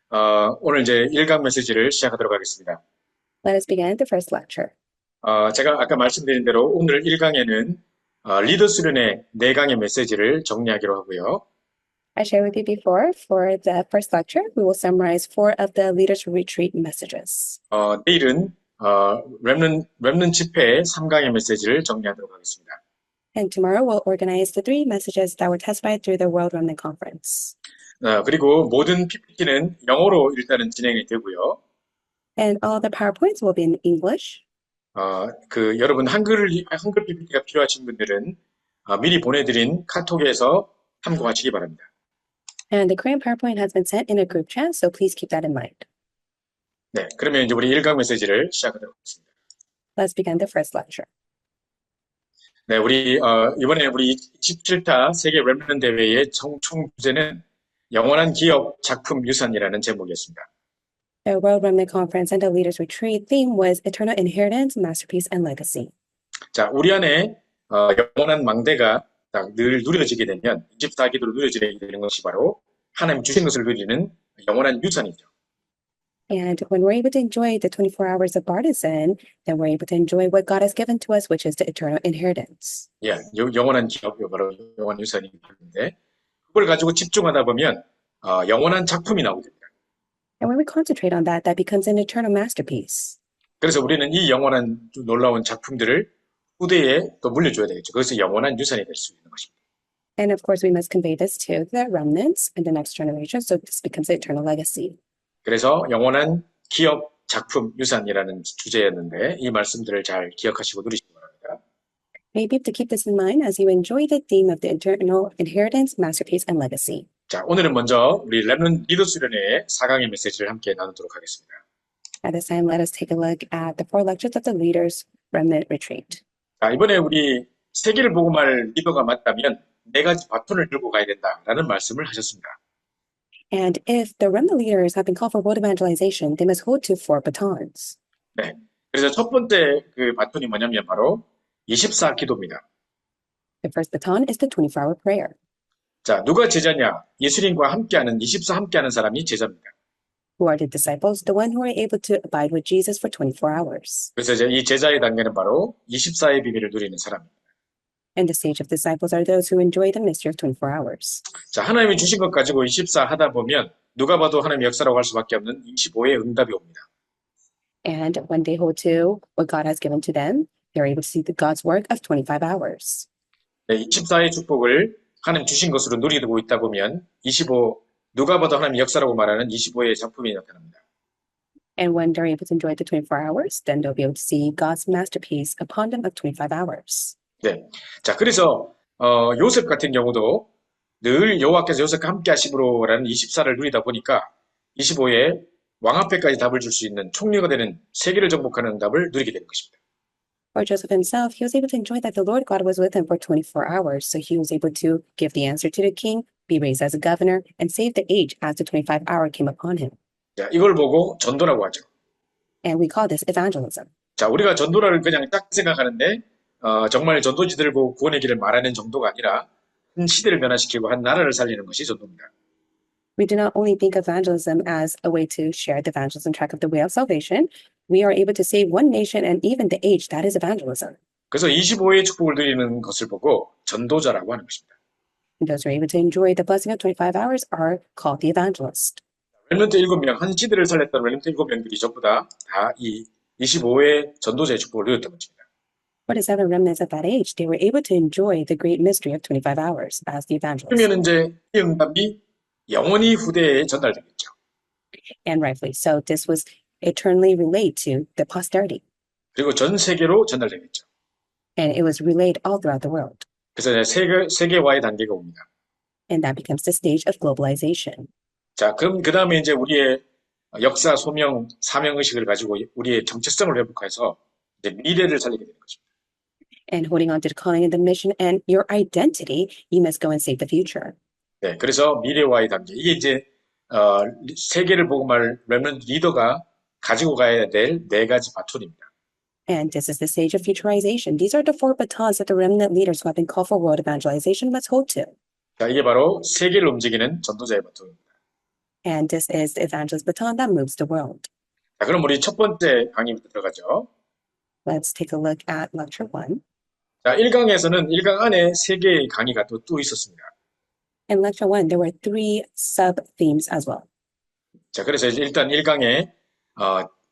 오늘 이제 1강 메시지를 시작하도록 하겠습니다. Let us begin the first lecture. 제가 아까 말씀드린 대로 오늘 1강에는 리더 수련의 4강의 메시지를 정리하기로 하고요. I shared with you before, for the first lecture, we will summarize 4 of the Leaders Retreat messages. 내일은 렘넌트 집회의 3강의 메시지를 정리하도록 하겠습니다. And tomorrow we'll organize the 3 messages that were testified through the World Remnant Conference. 그리고 모든 PPT는 영어로 일단은 진행이 되고요. And all the PowerPoints will be in English. 여러분 한글 PPT가 필요하신 분들은 미리 보내드린 카톡에서 참고하시기 바랍니다. And the Korean PowerPoint has been sent in a group chat, so please keep that in mind. 네, 그러면 이제 우리 1강 메시지를 시작하도록 하겠습니다. Let's begin the first lecture. 네, 이번에 우리 27타 세계 렘넌트 대회의 총 주제는 영원한 기업 작품 유산이라는 제목이었습니다. The World Remnant Conference and the Leaders Retreat theme was Eternal Inheritance, Masterpiece, and Legacy. 자, 우리 안에 영원한 망대가 늘 누려지게 되면 24기도로 누려지게 되는 것이 바로 하나님 주신 것을 누리는 영원한 유산이죠. And when we're able to enjoy the 24 hours of partisan, then we're able to enjoy what God has given to us, which is the eternal inheritance. 예, 영원한 기업, 바로 영원한 유산인데 그걸 가지고 집중하다 보면 영원한 작품이 나오게 됩니다. And when we concentrate on that, that becomes an eternal masterpiece. 그래서 우리는 이 영원한 놀라운 작품들을 후대에 또 물려줘야 되겠죠. 그것이 영원한 유산이 될 수 있는 것입니다. And of course, we must convey this to the remnants and the next generation, so this becomes the eternal legacy. 그래서 영원한 기업 작품 유산이라는 주제였는데 이 말씀들을 잘 기억하시고 누리시기 바랍니다. Maybe to keep this in mind as you enjoy the theme of the eternal inheritance, masterpiece, and legacy. 자, 오늘은 먼저 우리 렘넌트 리더 수련회의 4강의 메시지를 함께 나누도록 하겠습니다. At this time, let us take a look at the 4 lectures of the Leaders Remnant Retreat. 자, 이번에 우리 세계를 복음할 리더가 맞다면 4가지 바톤을 들고 가야 된다라는 말씀을 하셨습니다. And if the remnant leaders have been called for world evangelization, they must hold to 4 batons. 네. 그래서 첫 번째 그 바톤이 뭐냐면 바로 24기도입니다. The first baton is the 24-hour prayer. 자, 누가 제자냐? 예수님과 함께하는 24 함께하는 사람이 제자입니다. Who are the disciples? The one who are able to abide with Jesus for 24 hours. 그래서 이제 이 제자의 단계는 바로 24의 비밀을 누리는 사람입니다. And the stage of disciples are those who enjoy the mystery of 24 hours. 자, 하나님이 주신 것 가지고 24 하다 보면 누가 봐도 하나님의 역사라고 할 수밖에 없는 25의 응답이 옵니다. And when they hold to what God has given to them, they're able to see God's work of 25 hours. 네, 24의 축복을 하나님 주신 것으로 누리고 있다 보면 25, 누가 봐도 하나님의 역사라고 말하는 25의 작품이 나타납니다. And when they're able to enjoy the 24 hours, then they'll be able to see God's masterpiece upon them of 25 hours. 네. 자, 그래서 요셉 같은 경우도 늘 여호와께서 요셉과 함께 하심으로라는 24를 누리다 보니까 25에 왕 앞에까지 답을 줄 수 있는 총리가 되는 세계를 정복하는 응답을 누리게 되는 것입니다. For Joseph himself, he was able to enjoy that the Lord God was with him for 24 hours, so he was able to give the answer to the king, be raised as a governor, and save the age as the 25-hour came upon him. 자, 이걸 보고 전도라고 하죠. And we call this evangelism. 자, 우리가 전도를 그냥 딱 생각하는데 정말 전도지 들고 구원의 길을 말하는 정도가 아니라 한 시대를 변화시키고 한 나라를 살리는 것이 전도입니다. We do not only think of evangelism as a way to share the evangelism track of the way of salvation. We are able to save one nation and even the age. That is evangelism. 그래서 25의 축복을 누리는 것을 보고 전도자라고 하는 것입니다. And those who are able to enjoy the blessing of 25 hours are called the evangelist. 렘넌트 7명, 한 시대를 살렸던 렘넌트 7명들이 전부 다 이 25의 전도자의 축복을 누렸던 것입니다. 47 remnants of that age, they were able to enjoy the great mystery of 25 hours as the evangelist. 그러면 이제 이 응답이 영원히 후대에 전달되겠죠. And rightfully so, this was eternally relayed to the posterity. 그리고 전 세계로 전달되겠죠. And it was relayed all throughout the world. 그래서 이제 세계화의 단계가 옵니다. And that becomes the stage of globalization. 자, 그럼 그 다음에 이제 우리의 역사, 소명, 사명의식을 가지고 우리의 정체성을 회복해서 이제 미래를 살리게 되는 것입니다. And holding on to the calling and the mission and your identity, you must go and save the future. 네, 그래서 미래화의 단계. 이게 이제 세계를 복음할 렘넌트 리더가 가지고 가야 될 4가지 바톤입니다. And this is the stage of futurization. These are the 4 batons that the remnant leaders who have been called for world evangelization must hold to. 자, 이게 바로 세계를 움직이는 전도자의 바톤입니다. And this is the evangelist baton that moves the world. 자, 그럼 우리 첫 번째 강의부터 들어가죠. Let's take a look at lecture 1. 자, 1강에서는 1강 안에 3개의 강의가 또 있었습니다. In lecture 1, there were 3 sub-themes as well. 자, 그래서 이제 일단 1강에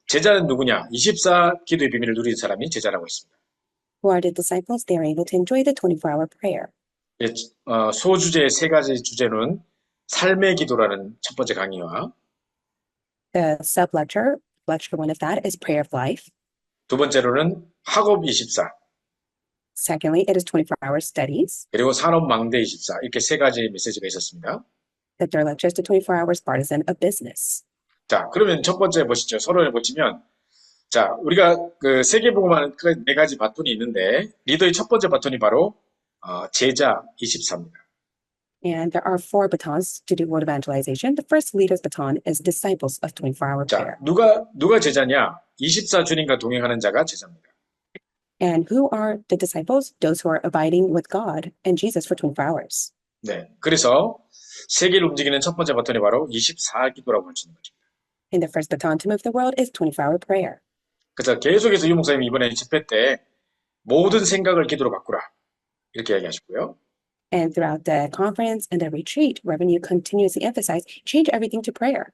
제자는 누구냐? 24 기도의 비밀을 누리는 사람이 제자라고 했습니다. Who are the disciples? They are able to enjoy the 24-hour prayer. 예, 소주제의 3가지 주제는 삶의 기도라는 첫 번째 강의와 The sub-lecture, lecture 1 of that, is prayer of life. 두 번째로는 학업 24, Secondly, it is 24-hour studies. 그리고 산업망대 24 이렇게 3가지 메시지가 있었습니다. The third lecture is the 24 hours partisan of business. 자, 그러면 첫 번째 보시죠. 서론을 보시면 자, 우리가 그 세계복음화는 그 4가지 바톤이 있는데 리더의 첫 번째 바톤이 바로 제자 24입니다. And there are 4 batons to do world evangelization. The first leader's baton is disciples of 24-hour prayer. 자, 누가 제자냐? 24 주님과 동행하는 자가 제자입니다. And who are the disciples? Those who are abiding with God and Jesus for 24 hours. 네, 그래서 세계를 움직이는 첫 번째 바톤이 바로 24기도라고 할 수 있는 거죠. And the first baton to move the world is 24-hour prayer. 그래서 계속해서 유 목사님이 이번에 집회 때 모든 생각을 기도로 바꾸라 이렇게 이야기하시고요. And throughout the conference and the retreat, Reverend Yu continuously emphasized, change everything to prayer.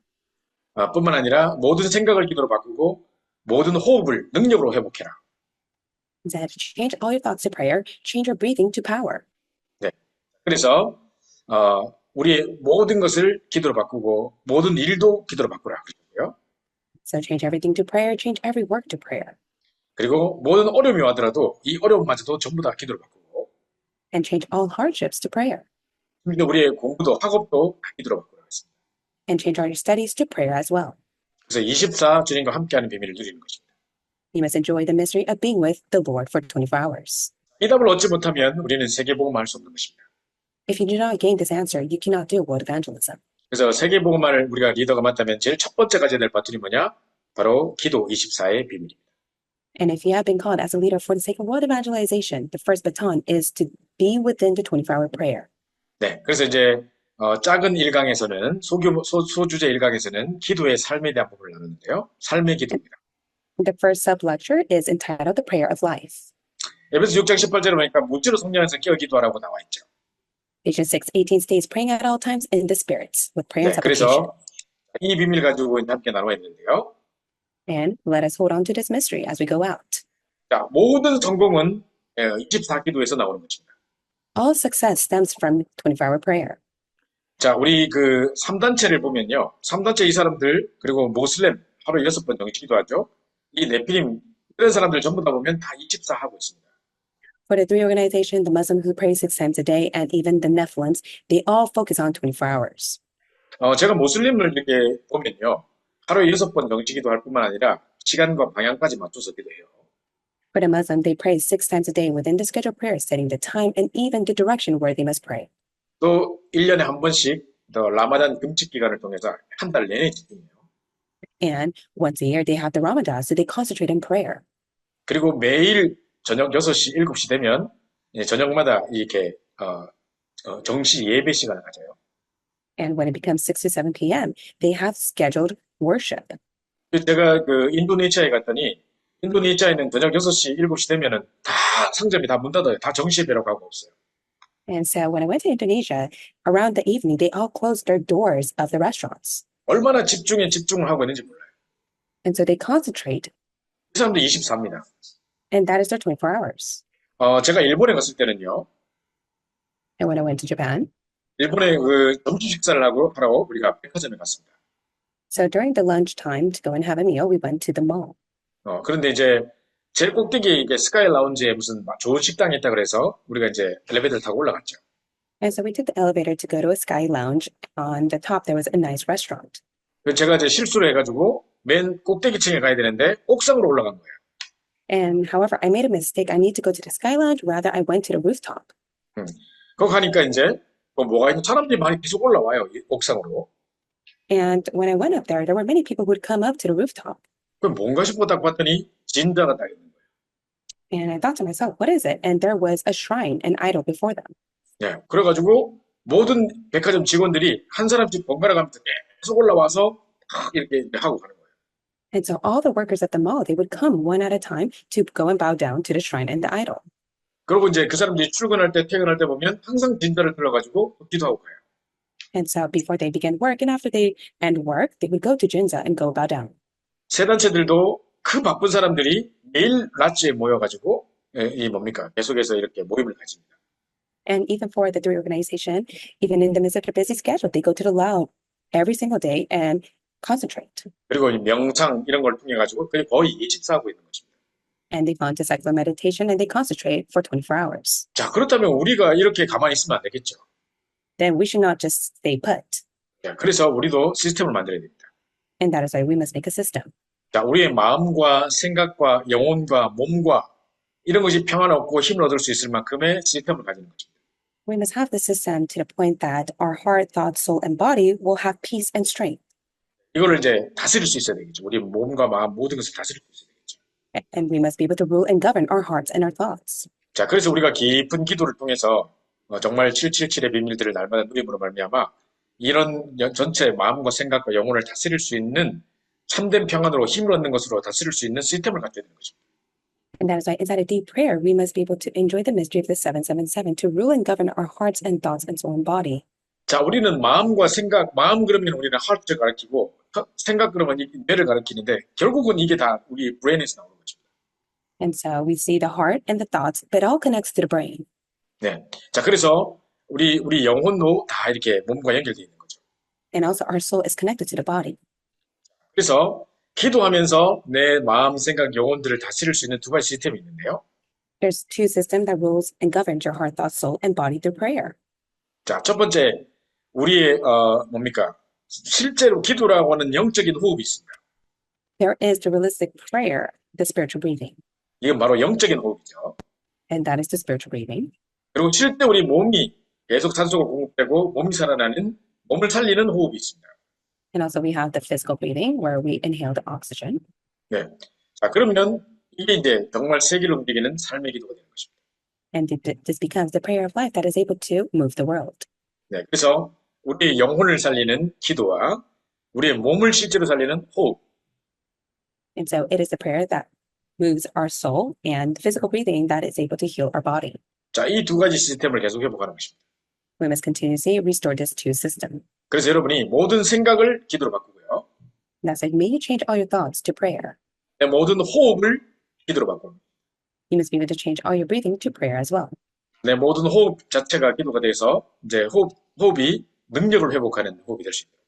뿐만 아니라 모든 생각을 기도로 바꾸고 모든 호흡을 능력으로 회복해라. Instead, change all your thoughts to prayer, change your breathing to power. 네. 그래서 우리의 모든 것을 기도로 바꾸고 모든 일도 기도로 바꾸라 그러고요. So change everything to prayer, change every work to prayer. 그리고 모든 어려움이 와더라도 이 어려움마저도 전부 다 기도로 바꾸고 And change all hardships to prayer. 그리고 우리의 공부도 학업도 다 기도로 바꾸라 했습니다. And change all your studies to prayer as well. 그래서 24 주님과 함께하는 비밀을 누리는 것입니다. You must enjoy the mystery of being with the Lord for 24 hours. 이 답을 얻지 못하면 우리는 세계복음화할 수 없는 것입니다. If you do not gain this answer, you cannot do world evangelism. 그래서 세계복음화를 우리가 리더가 맡다면 제일 첫 번째 가져야 될 바톤이 뭐냐? 바로 기도 24의 비밀입니다. And if you have been called as a leader for the sake of world evangelization, the first baton is to be within the 24-hour prayer. 네, 그래서 이제 작은 1강에서는 소주제 1강에서는 기도의 삶에 대한 부분을 나누는데요. 삶의 기도입니다. The first sub-lecture is entitled The Prayer of Life. 에베소 6장 18절에 보니까 무지로 성령에서 깨어 기도하라고 나와 있죠. Ephesians 6:18 states, praying at all times in the spirits, with prayer and 네, supplication. 그래서 이 비밀 가지고 함께 나눠야 있는데요. And let us hold on to this mystery as we go out. 자, 모든 성공은 24기도에서 나오는 것입니다. All success stems from 24-hour prayer. 자, 우리 그 3단체를 보면요. 3단체 이 사람들, 그리고 모슬렘 하루 6번 정식 기도하죠. 이 네피림, 이런 사람들 전부 다 보면 다 24 하고 있습니다. For the 3 organizations, the Muslims who pray 6 times a day, and even the Nephilims, they all focus on 24 hours. 제가 모슬림을 이렇게 보면요. 하루에 6번 정식 기도할 뿐만 아니라 시간과 방향까지 맞춰서 기도해요. For the Muslim, they pray 6 times a day within the scheduled prayer, setting the time and even the direction where they must pray. 또 1년에 한 번씩 더 라마단 금식 기간을 통해서 한 달 내내 집중해요. And once a year, they have the Ramadan, so they concentrate in prayer. 그리고 매일 저녁 6시, 7시 되면 저녁마다 이렇게 정시 예배 시간을 가져요. And when it becomes 6 to 7 p.m., they have scheduled worship. 제가 그 인도네시아에 갔더니 인도네시아에는 저녁 6시, 7시 되면은 다 상점이 다 문 닫아요. 다 정시 예배라고 하고 없어요. And so when I went to Indonesia, around the evening, they all closed their doors of the restaurants. 얼마나 집중을 하고 있는지 몰라요. And so they concentrate, 이 사람도 24입니다. and that is their 24 hours. 제가 일본에 갔을 때는요. And when I went to Japan, 일본에 그 점심 식사를 하라고 우리가 백화점에 갔습니다. so during the lunch time to go and have a meal, we went to the mall. 그런데 이제 제일 꼭대기 이게 스카이 라운지에 무슨 좋은 식당이 있다 그래서 우리가 이제 엘리베이터를 타고 올라갔죠. And so we took the elevator to go to a sky lounge. On the top, there was a nice restaurant. 제가 이제 실수를 해가지고 맨 꼭대기층에 가야 되는데 옥상으로 올라간 거예요. And however, I made a mistake. I need to go to the sky lounge. Rather, I went to the rooftop. 거기 가니까 이제 뭐가 있는 사람들이 많이 계속 올라와요. 이 옥상으로. And when I went up there, there were many people who would come up to the rooftop. 그럼 뭔가 싶고 딱 봤더니 진다가 딱 있는 거예요. And I thought to myself, what is it? And there was a shrine, an idol before them. 예, 그래가지고 모든 백화점 직원들이 한 사람씩 번갈아 가면서 계속 올라와서 탁 이렇게 하고 가는 거예요. And so all the workers at the mall, they would come one at a time to go and bow down to the shrine and the idol. 그리고 이제 그 사람들이 출근할 때, 퇴근할 때 보면 항상 진자를 들러가지고 기도하고 가요. And so before they began work and after they end work, they would go to Jinza and go bow down. 세 단체들도 그 바쁜 사람들이 매일 낮에 모여가지고 이 뭡니까? 계속해서 이렇게 모임을 가집니다. And even for the three organization, even in the midst of their busy schedule, they go to the Lao every single day and concentrate. 그리고 이 명상 이런 걸 통해 가지고 거의 24하고 있는 것입니다. And they go into secular meditation and they concentrate for 24 hours. 자, 그렇다면 우리가 이렇게 가만히 있으면 안 되겠죠. Then we should not just stay put. 자, 그래서 우리도 시스템을 만들어야 됩니다. And that is why we must make a system. 자, 우리의 마음과 생각과 영혼과 몸과 이런 것이 평안없고 힘을 얻을 수 있을 만큼의 시스템을 가지는 것입니다. We must have the system to the point that our heart, thought, soul, and body will have peace and strength. 이거를 이제 다스릴 수 있어야 되겠죠. 우리 몸과 마음 모든 것을 다스릴 수 있어야 되겠죠. And we must be able to rule and govern our hearts and our thoughts. 자, 그래서 우리가 깊은 기도를 통해서 정말 777의 비밀들을 날마다 누림으로 말미암아 이런 전체 마음과 생각과 영혼을 다스릴 수 있는 참된 평안으로 힘을 얻는 것으로 다스릴 수 있는 시스템을 갖춰야 되는 것입니다. And that is why inside a deep prayer, we must be able to enjoy the mystery of the 777 to rule and govern our hearts and thoughts and soul and body. 자, 우리는 마음과 생각, 마음 그러면 우리는 하트를 가리키고 생각 그러면 뇌를 가리키는데 결국은 이게 다 우리 브레인에서 나오는 것입니다. And so we see the heart and the thoughts, but it all connects to the brain. 네. 자, 그래서 우리 영혼도 다 이렇게 몸과 연결되어 있는 거죠. And also our soul is connected to the body. 그래서 기도하면서 내 마음, 생각, 영혼들을 다스릴 수 있는 두 가지 시스템이 있는데요. There's two systems that rules and governs your heart, thought, soul, and body through prayer. 자, 첫 번째 우리의 뭡니까? 실제로 기도라고 하는 영적인 호흡이 있습니다. There is the realistic prayer, the spiritual breathing. 이건 바로 영적인 호흡이죠. And that is the spiritual breathing. 그리고 실제 우리 몸이 계속 산소가 공급되고 몸이 살아나는 몸을 살리는 호흡이 있습니다. And also we have the physical breathing where we inhale the oxygen. 네. 자, 그러면 이게 이제 정말 세계를 움직이는 삶의 기도가 되는 것입니다. And this becomes the prayer of life that is able to move the world. 네. 그래서 우리의 영혼을 살리는 기도와 우리의 몸을 실제로 살리는 호흡. And so it is the prayer that moves our soul and the physical breathing that is able to heal our body. 자, 이 두 가지 시스템을 계속 회복하는 것입니다. We must continuously restore this two system. 그래서 여러분이 모든 생각을 기도로 바꾸고요. That's like, may you change all your thoughts to prayer. 내 모든 호흡을 기도로 바꾸고 You must be able to change all your breathing to prayer as well. 내 모든 호흡 자체가 기도가 돼서 이제 호흡이 능력을 회복하는 호흡이 될 수 있도록.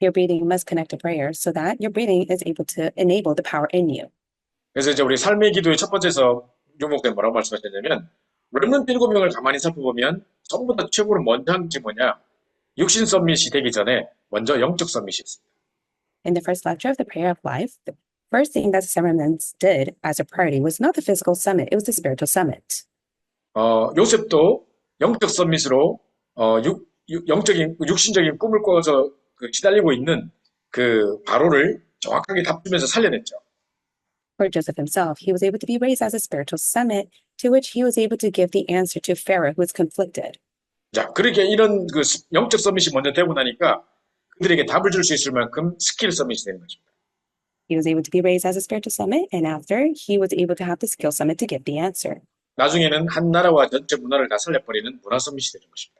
Your breathing must connect to prayer so that your breathing is able to enable the power in you. 그래서 이제 우리 삶의 기도의 첫 번째에서 유목된 뭐라고 말씀하셨냐면 렘넌트 7명을 가만히 살펴보면 전부 다 최고로 먼저 한 게 뭐냐? 육신 서밋이 되기 전에 먼저 영적 서밋이었습니다. In the first lecture of the prayer of life, the first thing that the ceremonies did as a priority was not the physical summit, it was the spiritual summit. 요셉도 영적 서밋으로 영적인 육신적인 꿈을 꿔서 시달리고 있는 그 바로를 정확하게 답주면서 살려냈죠. For Joseph himself, he was able to be raised as a spiritual summit to which he was able to give the answer to Pharaoh who was conflicted. 자, 그렇게 이런 그 영적 서밋이 먼저 되고 나니까 그들에게 답을 줄 수 있을 만큼 스킬 서밋이 되는 것입니다. He was able to be raised as a spiritual summit, and after, he was able to have the skill summit to give the answer. 나중에는 한 나라와 전체 문화를 다 살려버리는 문화 서밋이 되는 것입니다.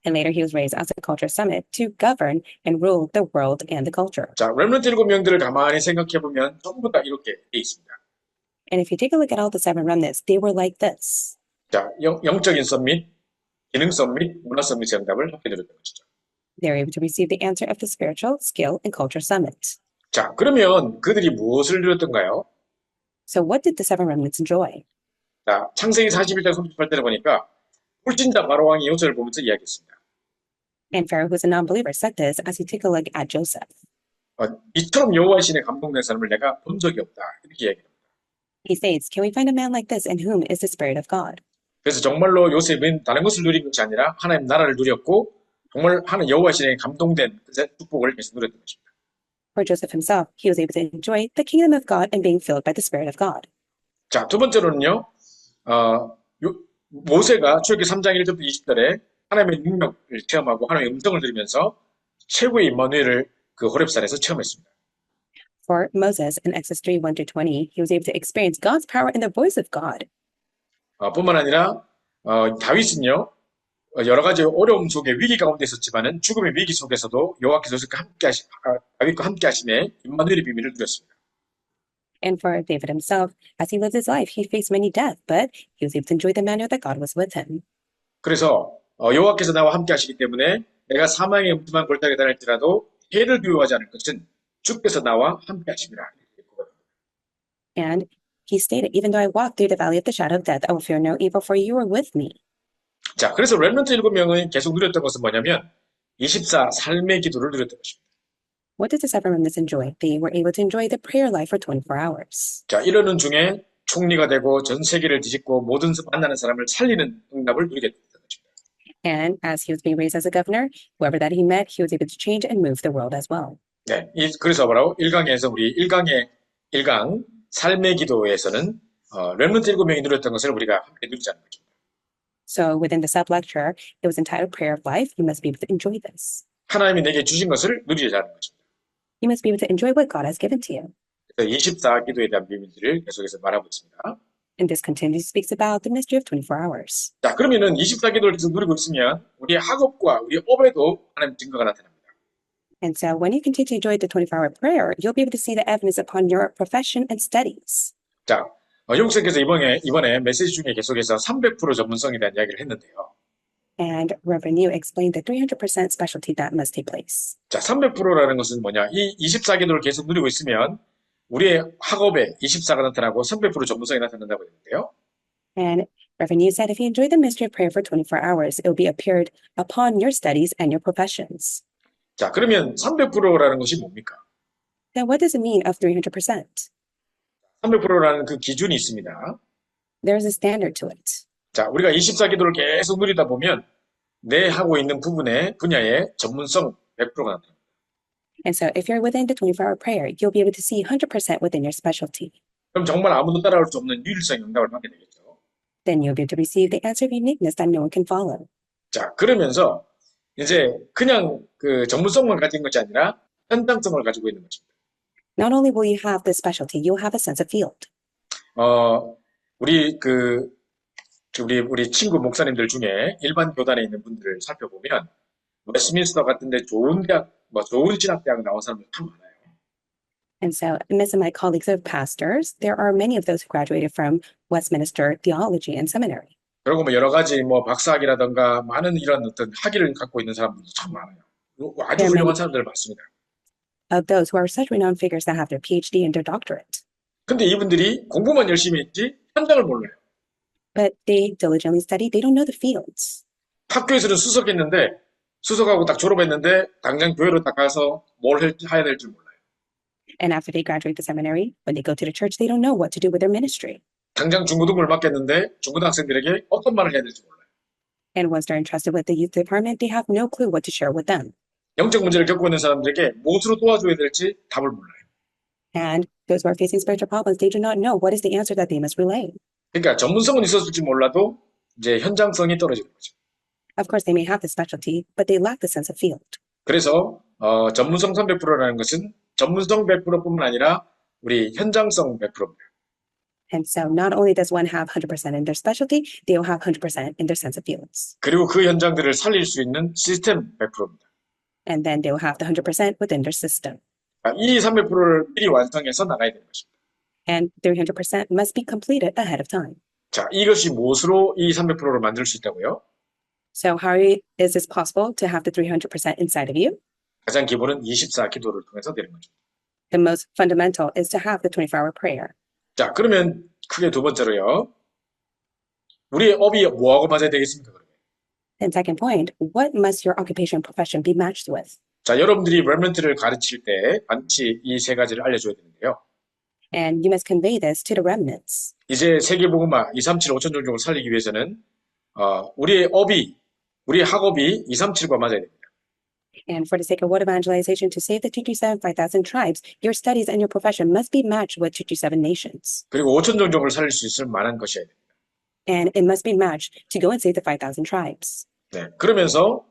And later, he was raised as a culture summit to govern and rule the world and the culture. 자, 렘넌트 7명들을 가만히 생각해보면 전부 다 이렇게 돼 있습니다. And if you take a look at all the seven remnants, they were like this. 자, 영적인 서밋, 기능 서밋, 문화 서밋의 응답을 하게 되는 것이죠. They were able to receive the answer of the spiritual, skill, and culture summit. 자, 그러면 그들이 무엇을 누렸던가요? So what did the seven remnants enjoy? 자, 창세기 41장 38절에 보니까 불신자 바로왕이 요셉을 보면서 이야기했습니다. And Pharaoh, who was a non-believer, said this as he took a look at Joseph. 이처럼 여호와의 신에 감동된 사람을 내가 본 적이 없다. 이렇게 이야기합니다. He states, can we find a man like this in whom is the Spirit of God? 그래서 정말로 요셉은 다른 것을 누린 것이 아니라 하나님 나라를 누렸고 정말 하나님 여호와의 신에 감동된 그 축복을 계속 누렸던 것입니다. For Joseph himself, he was able to enjoy the kingdom of God and being filled by the Spirit of God. 자, 두 번째로는요. 모세가 출애굽기 3장 1절부터 20절에 하나님의 능력을 체험하고 하나님의 음성을 들으면서 최고의 임마누엘을 그 호렙산에서 체험했습니다. For Moses in Exodus 3, 1 to 20, he was able to experience God's power and the voice of God. 뿐만 아니라 다윗은요 여러 가지 어려움 속에 위기 가운데 있었지만은 죽음의 위기 속에서도 여호와께서 다윗과 함께 하심에 임마누엘의 비밀을 누렸습니다. And for David himself, as he lived his life, he faced many deaths, but he was able to enjoy the manner that God was with him. 그래서 여호와께서 나와 함께 하시기 때문에 내가 사망의 음침한 골짜기에 다닐지라도 해를 두려워하지 않을 것은 주께서 나와 함께 하심이라. And he stated, even though I walk through the valley of the shadow of death, I will fear no evil, for you are with me. 자, 그래서 렘넌트 7명이 계속 누렸던 것은 뭐냐면 24 삶의 기도를 누렸던 것입니다. What did the seven remnants enjoy? They were able to enjoy the prayer life for 24 hours. 자, 이러는 중에 총리가 되고 전 세계를 뒤집고 모든 만나는 사람을 살리는 응답을 누리게 됐던 것입니다. And as he was being raised as a governor, whoever that he met, he was able to change and move the world as well. 네, 그래서 바로 1강에서 우리 1강 삶의 기도에서는 렘넌트 7명이 누렸던 것을 우리가 함께 누리자는 것입니다. So within the sub-lecture, it was entitled Prayer of Life. You must be able to enjoy this. 하나님이 내게 주신 것을 누리자는 것입니다. You must be able to enjoy what God has given to you. 그래서 24 기도에 대한 비밀들을 계속해서 말하고 있습니다. And this continually speaks about the mystery of 24 hours. 자, 그러면은 24 기도를 계속 누리고 있으면 우리의 학업과 우리 업에도 하나님 증거가 나타납니다. And so when you continue to enjoy the 24-hour prayer, you'll be able to see the evidence upon your profession and studies. 자, 영국생께서 이번에 메시지 중에 계속해서 300% 전문성에 대한 이야기를 했는데요. And Reverend Yu explained the 300% specialty that must take place. 자, 300%라는 것은 뭐냐? 이 24기도를 계속 누리고 있으면 우리의 학업에 24가 나타나고 300% 전문성이 나타난다고 했는데요. And Reverend Yu said if you enjoy the mystery of prayer for 24 hours, it will be appeared upon your studies and your professions. 자, 그러면 300%라는 것이 뭡니까? Then what does it mean of 300%? 300%라는 그 기준이 있습니다. There is a standard to it. 자, 우리가 24기도를 계속 누리다 보면 내 하고 있는 분야의 전문성 100%가 나타납니다. And so if you're within the 24-hour prayer, you'll be able to see 100% within your specialty. 그럼 정말 아무도 따라올 수 없는 유일성 응답을 받게 되겠죠. Then you'll be able to receive the answer of uniqueness that no one can follow. 자, 그러면서 이제 그냥 그 전문성만 가진 것이 아니라 현장성을 가지고 있는 것입니다. Not only will you have the specialty, you'll have a sense of field. 우리 친구 목사님들 중에 일반 교단에 있는 분들을 살펴보면 웨스트민스터 같은데 좋은 대학, 좋은 진학대학 나온 사람들 참 많아요. And so, amidst my colleagues of pastors, there are many of those who graduated from Westminster Theology and Seminary. 그리고 여러 가지 박사학위라든가 많은 이런 어떤 학위를 갖고 있는 사람들도 참 많아요. 아주 훌륭한 사람들 많습니다. Of those who are such renowned figures that have their PhD and their doctorate. 근데 이분들이 공부만 열심히 했지 현장을 몰라요. But they diligently study, they don't know the fields. 학교에서는 수석하고 딱 졸업했는데 당장 교회로 딱 가서 뭘 해야 될지 몰라요. And after they graduate the seminary, when they go to the church, they don't know what to do with their ministry. 당장 중고등부를 맡겼는데 중고등학생들에게 어떤 말을 해야 될지 몰라요. And once they're entrusted with the youth department, they have no clue what to share with them. 영적 문제를 겪고 있는 사람들에게 무엇으로 도와줘야 될지 답을 몰라요. And those who are facing spiritual problems, they do not know what is the answer that they must relay. 그러니까 전문성은 있었을지 몰라도 이제 현장성이 떨어지는 거죠. Of course, they may have the specialty, but they lack the sense of field. 그래서 전문성 300%라는 것은 전문성 100%뿐만 아니라 우리 현장성 100%입니다. And so not only does one have 100% in their specialty, they will have 100% in their sense of fields. 그리고 그 현장들을 살릴 수 있는 시스템 100%입니다. And then they will have the 100% within their system. 이 300%를 미리 완성해서 나가야 되는 것입니다. And 300% must be completed ahead of time. 자, 이것이 무엇으로 이 300%를 만들 수 있다고요? So how is this possible to have the 300% inside of you? 가장 기본은 24 기도를 통해서 되는 거죠. The most fundamental is to have the 24-hour prayer. 자, 그러면 크게 두 번째로요. 우리의 업이 뭐하고 맞아야 되겠습니까? 그러면? And second point, what must your occupation and profession be matched with? 자, 여러분들이 렘넌트를 가르칠 때 반드시 이 세 가지를 알려줘야 되는데요. And you must convey this to the remnants. 이제 세계복음화 237 5천 종족을 살리기 위해서는 우리의 학업이 237과 맞아야 됩니다. And for the sake of word evangelization, to save the 237 5,000 tribes, your studies and your profession must be matched with 237 nations. 그리고 5천 종족을 살릴 수 있을 만한 것이어야 됩니다. And it must be matched to go and save the 5,000 tribes. 네, 그러면서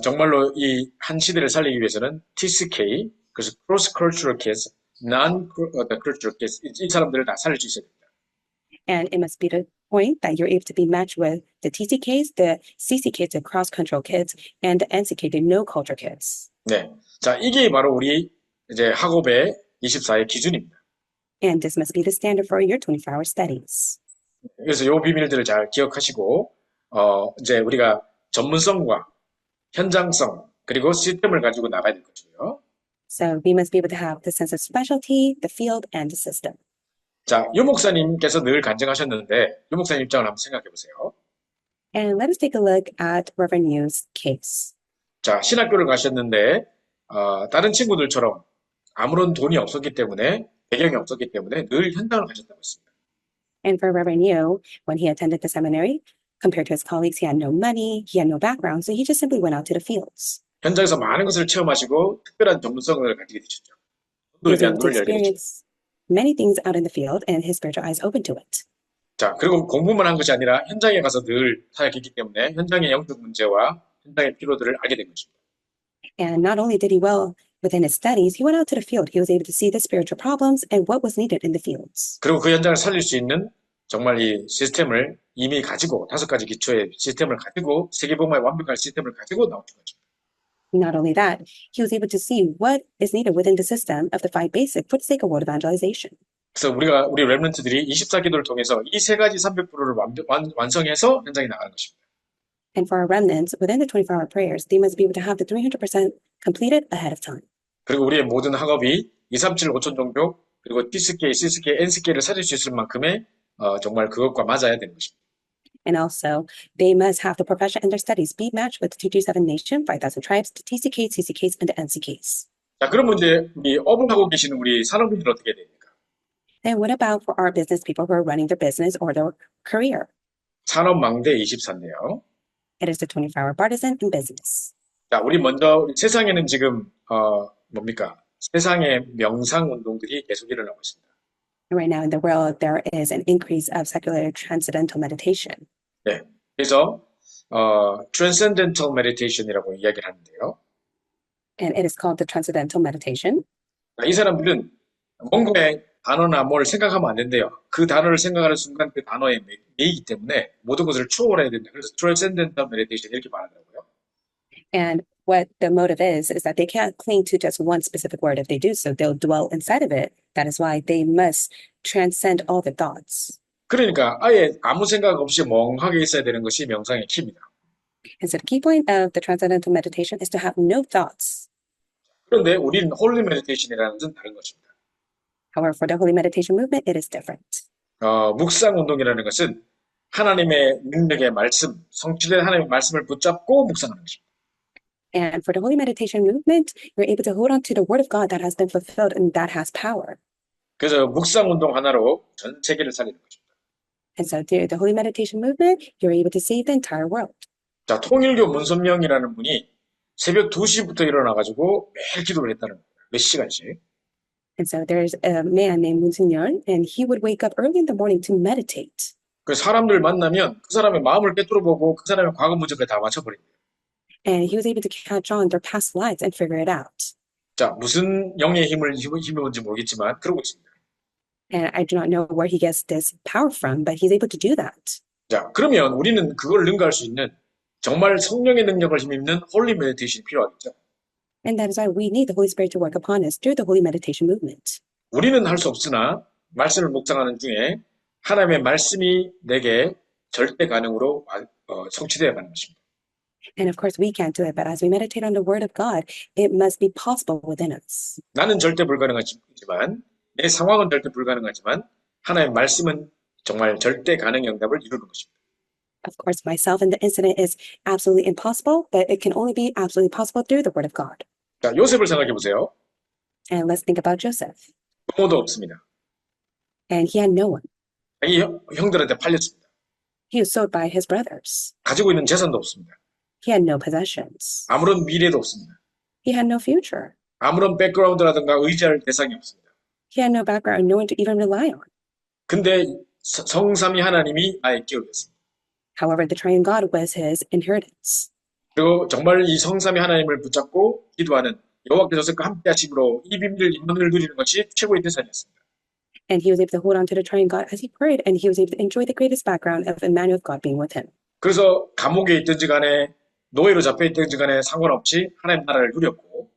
정말로 이 한 시대를 살리기 위해서는 TCK, 그래서 Cross Cultural Kids, Non-Cultural Kids, 이 사람들을 다 살릴 수 있어야 됩니다. And it must be the point that you're able to be matched with the TCKs, the CCKs, the cross-control kids, and the NCK, the no-culture kids. 네. 자, 이게 바로 우리 이제 학업의 24의 기준입니다. And this must be the standard for your 24-hour studies. 그래서 요 비밀들을 잘 기억하시고, 이제 우리가 전문성과 현장성, 그리고 시스템을 가지고 나가야 될 것이고요. So we must be able to have the sense of specialty, the field, and the system. 자, 유 목사님께서 늘 간증하셨는데, 유 목사님 입장을 한번 생각해 보세요. And let us take a look at Reverend Yu's case. 자, 신학교를 가셨는데, 다른 친구들처럼 아무런 돈이 없었기 때문에, 배경이 없었기 때문에 늘 현장을 가셨다고 했습니다. And for Reverend Yu, when he attended the seminary, compared to his colleagues, he had no money, he had no background, so he just simply went out to the fields. 현장에서 많은 것을 체험하시고 특별한 전문성을 가지게 되셨죠. He 혼돈에 was 대한 able to 눈을 열게 되죠. experience many things out in the field, and his spiritual eyes opened to it. 자, 그리고 공부만 한 것이 아니라 현장에 가서 늘 사역했기 때문에 현장의 영적 문제와 현장의 필요들을 알게 된 것입니다. And not only did he well within his studies, he went out to the field. He was able to see the spiritual problems and what was needed in the fields. 그리고 그 현장을 살릴 수 있는 정말 이 시스템을 이미 가지고 5가지 기초의 시스템을 가지고 세계복음화의 완벽한 시스템을 가지고 나온 거죠. Not only that, he was able to see what is needed within the system of the 5 basic for the sake of world evangelization. 그래서 우리 렘넌트들이 24기도를 통해서 이 3가지 300%를 완성해서 현장에 나가는 것입니다. And for our remnants, within the 24-hour prayers, they must be able to have the 300% completed ahead of time. 그리고 우리의 모든 학업이 237 5천 종교 그리고 TCK, CCK, NCK를 살릴 수 있을 만큼의 정말 그것과 맞아야 되는 것입니다. And also, they must have the profession and their studies be matched with the 237 Nation, 5,000 tribes, the TCK, CCKs, and the NCKs. 자, 그러면 이제 우리 업을 하고 계시는 우리 산업인들 어떻게 됩니까? Then what about for our business people who are running their business or their career? 산업망대 24인데요. It is the 24-hour partisan in business. 자, 우리 먼저 세상에는 지금 뭡니까? 세상의 명상 운동들이 계속 일어나고 있습니다. Right now in the world, there is an increase of secular transcendental meditation. 네, 그래서 transcendental meditation이라고 이야기를 하는데요. And it is called the transcendental meditation. 이 사람들은 뭔가의 단어나 뭘 생각하면 안 된대요. 그 단어를 생각하는 순간 그 단어에 매이기 때문에 모든 것을 추월해야 된다. 그래서 transcendental meditation 이렇게 말하더라고요. And what the motive is that they can't cling to just one specific word. If they do so, they'll dwell inside of it. That is why they must transcend all the thoughts. 그러니까 아예 아무 생각 없이 멍하게 있어야 되는 것이 명상의 키입니다. And so the key point of the transcendental meditation is to have no thoughts. 그런데 우리는 홀리 메디테이션이라는 것은 다른 것입니다. However, for the Holy Meditation movement, it is different. 묵상 운동이라는 것은 하나님의 능력의 말씀, 성취된 하나님의 말씀을 붙잡고 묵상하는 것입니다. And for the Holy Meditation movement, you're able to hold on to the Word of God that has been fulfilled and that has power. 그래서 묵상 운동 하나로 전 세계를 살리는 것입니다. And so through the Holy Meditation movement, you're able to save the entire world. 자, 통일교 문선명이라는 분이 새벽 2시부터 일어나가지고 매일 기도를 했다는 거예요. 몇 시간씩. And so there's a man named Moon Seung-yeon, and he would wake up early in the morning to meditate. 그 사람들 만나면 그 사람의 마음을 꿰뚫어보고 그 사람의 과거 문제까지 다 맞춰버린대요. And he was able to catch on their past lives and figure it out. 자, 무슨 영의 힘이 뭔지 모르겠지만 그러고 있습니다. And I do not know where he gets this power from, but he's able to do that. 자, 그러면 우리는 그걸 능가할 수 있는 정말 성령의 능력을 힘입는 홀리 메디테이션이 필요하겠죠. And that is why we need the Holy Spirit to work upon us through the Holy Meditation movement. 우리는 할 수 없으나 말씀을 묵상하는 중에 하나님의 말씀이 내게 절대 가능으로 성취되어 가는 것입니다. And of course, we can't do it, but as we meditate on the Word of God, it must be possible within us. 나는 절대 불가능하지만 내 상황은 절대 불가능하지만 하나님의 말씀은 정말 절대 가능의 응답을 이루는 것입니다. Of course, myself and the incident is absolutely impossible, but it can only be absolutely possible through the Word of God. 자, 요셉을 생각해 보세요. And let's think about Joseph. 부모도 없습니다. And he had no one. 이 형들한테 팔렸습니다. He was sold by his brothers. 가지고 있는 재산도 없습니다. He had no possessions. 아무런 미래도 없습니다. He had no future. 아무런 백그라운드라든가 의지할 대상이 없습니다. He had no background, no one to even rely on. 근데 성삼위 하나님이 나의 기업이었습니다. However, the triune God was his inheritance. 그리고 정말 이 성삼위 하나님을 붙잡고 기도하는 여호와께서 요셉과 함께 하심으로 이 비밀을 임마누엘 누리는 것이 최고의 대상이었습니다. And he was able to hold on to the triune God as he prayed, and he was able to enjoy the greatest background of Emmanuel, God being with him. 그래서 감옥에 있든지 간에 노예로 잡혀 있든지 간에 상관없이 하나님 나라를 누렸고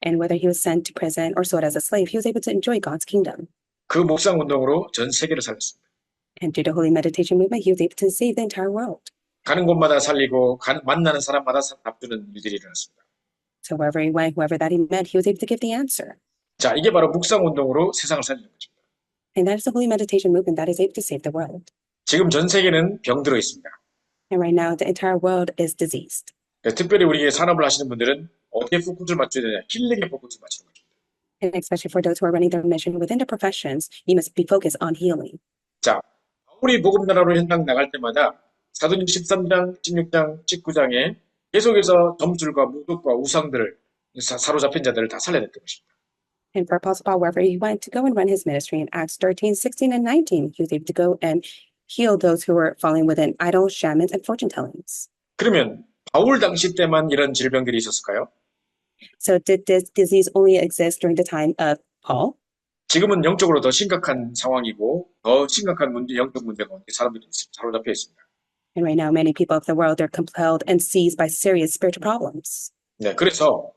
And whether he was sent to prison or sold as a slave, he was able to enjoy God's kingdom. 그 묵상 운동으로 전 세계를 살렸습니다. And through the holy meditation movement, he was able to save the entire world. 가는 곳마다 살리고 만나는 사람마다 답주는 일들이 일어났습니다. So wherever he went, whoever that he met, he was able to give the answer. 자, 이게 바로 묵상 운동으로 세상을 살리는 것입니다. And that is the holy meditation movement that is able to save the world. 지금 전 세계는 병들어 있습니다. And right now, the entire world is diseased. 특별히 우리에게 산업을 하시는 분들은 어디에 포커스를 맞춰야 되냐? 힐링에 포커스를 맞추는 거죠. And especially for those who are running their mission within their professions, you must be focused on healing. 자, 바울이 복음나라로 현장 나갈 때마다 사도행전 13장, 16장, 19장에 계속해서 점술과 무속과 우상들을 사로잡힌 자들을 다 살려냈던 것입니다. And for Apostle Paul, wherever he went to go and run his ministry in Acts 13, 16, and 19, he was able to go and heal those who were falling within idols, shamans, and fortune tellings. 그러면 바울 당시 때만 이런 질병들이 있었을까요? So did this disease only exist during the time of Paul? 지금은 영적으로 더 심각한 상황이고 더 심각한 영적 문제가 사람들이 사로잡혀 있습니다. And right now, many people of the world are compelled and seized by serious spiritual problems. 네, 그래서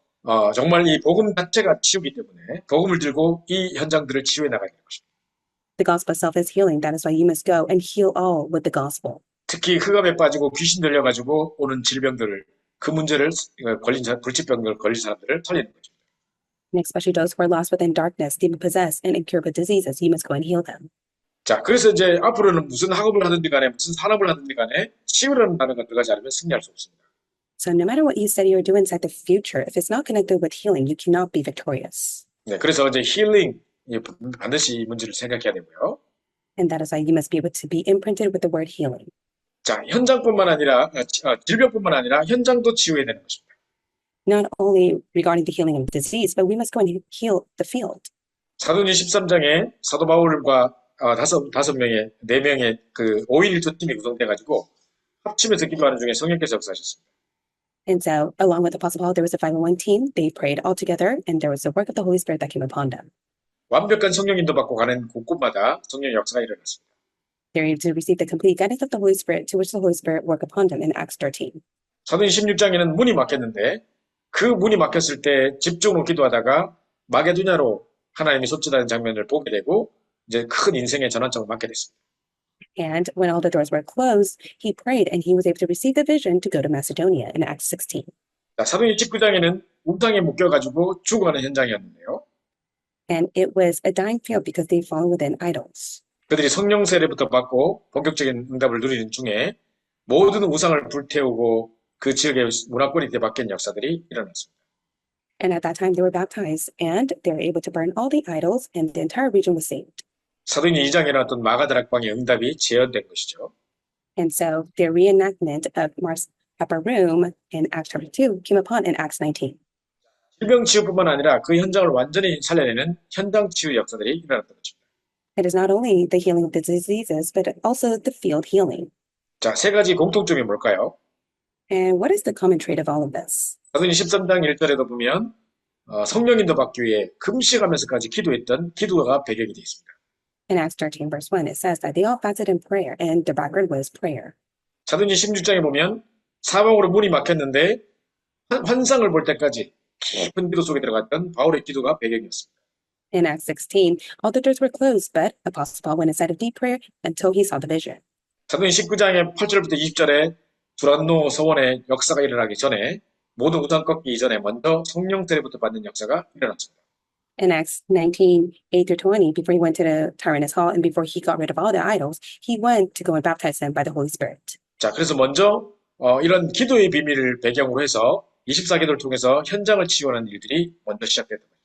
정말 이 복음 자체가 치유기 때문에 복음을 들고 이 현장들을 치유해 나가야 되는 것입니다. The gospel itself is healing. That is why you must go and heal all with the gospel. 특히 흑암에 빠지고 귀신 들려가지고 오는 질병들을 그 문제를 불치병을 걸린 사람들을 살리는 거죠. And especially those who are lost within darkness, demon-possessed, and incurable diseases, you must go and heal them. 자, 그래서 이제 앞으로는 무슨 학업을 하든지 간에 무슨 산업을 하든지 간에 치유라는 단어가 들어가지 않으면 승리할 수 없습니다. So no matter what you study or do inside the future, if it's not connected with healing, you cannot be victorious. 네, 그래서 이제 힐링 반드시 이 문제를 생각해야 되고요. And that is why you must be able to be imprinted with the word healing. 자, 현장뿐만 아니라 질병뿐만 아니라 현장도 치유해야 되는 것입니다. Not only regarding the healing of disease, but we must go and heal the field. 사도행전 13장에 사도 바울과 네 명의 그 5.1조 팀이 구성돼가지고 합치면서 기도하는 중에 성령께서 역사하셨습니다. And so, along with Apostle Paul, there was a 501 team. They prayed all together, and there was the work of the Holy Spirit that came upon them. 완벽한 성령 인도 받고 가는 곳곳마다 성령 역사가 일어났습니다. They're able to receive the complete guidance of the Holy Spirit, to which the Holy Spirit worked upon them in Acts 13. 사도행전 16장에는 문이 막혔는데 그 문이 막혔을 때 집중으로 기도하다가 마게도냐로 하나님이 쏟지다는 장면을 보게 되고 이제 큰 인생의 전환점을 맞게 됐습니다. And when all the doors were closed, he prayed, and he was able to receive the vision to go to Macedonia in Acts 16. 자, 사도행전 19장에는 우상에 묶여가지고 죽어가는 현장이었는데요. And it was a dying field because they fallen within idols. 그들이 성령 세례부터 받고 본격적인 응답을 누리는 중에 모든 우상을 불태우고 그 지역의 문화권이 뒤바뀐 역사들이 일어났습니다. And at that time, they were baptized, and they were able to burn all the idols, and the entire region was saved. 사도행전 2장에 나왔던 마가다락방의 응답이 재현된 것이죠. And so the reenactment of Mark's upper room in Acts chapter 2 came upon in Acts 19. 질병 치유뿐만 아니라 그 현장을 완전히 살려내는 현장 치유 역사들이 일어났던 것입니다. It is not only the healing of the diseases, but also the field healing. 자, 세 가지 공통점이 뭘까요? And what is the common trait of all of this? 사도행전 13장 1절에도 보면 성령인도 받기 위해 금식하면서까지 기도했던 기도가 배경이 되어 있습니다. In Acts 13, verse 1, it says that they all fasted in prayer, and the background was prayer. 사도행전 16장에 보면 사방으로 문이 막혔는데 환상을 볼 때까지 깊은 기도 속에 들어갔던 바울의 기도가 배경이었습니다. In Acts 16, all the doors were closed, but Apostle Paul went inside of deep prayer until he saw the vision. 사도행전 19장의 8절부터 20절에 두란노 서원의 역사가 일어나기 전에 모든 우상 꺾기 이전에 먼저 성령 세례부터 받는 역사가 일어났습니다. In Acts 19, 8 through 20, before he went to the Tyrannus Hall and before he got rid of all the idols, he went to go and baptize them by the Holy Spirit. 자, 그래서 먼저 이런 기도의 비밀을 배경으로 해서 24기도를 통해서 현장을 치유하는 일들이 먼저 시작됐던 거예요.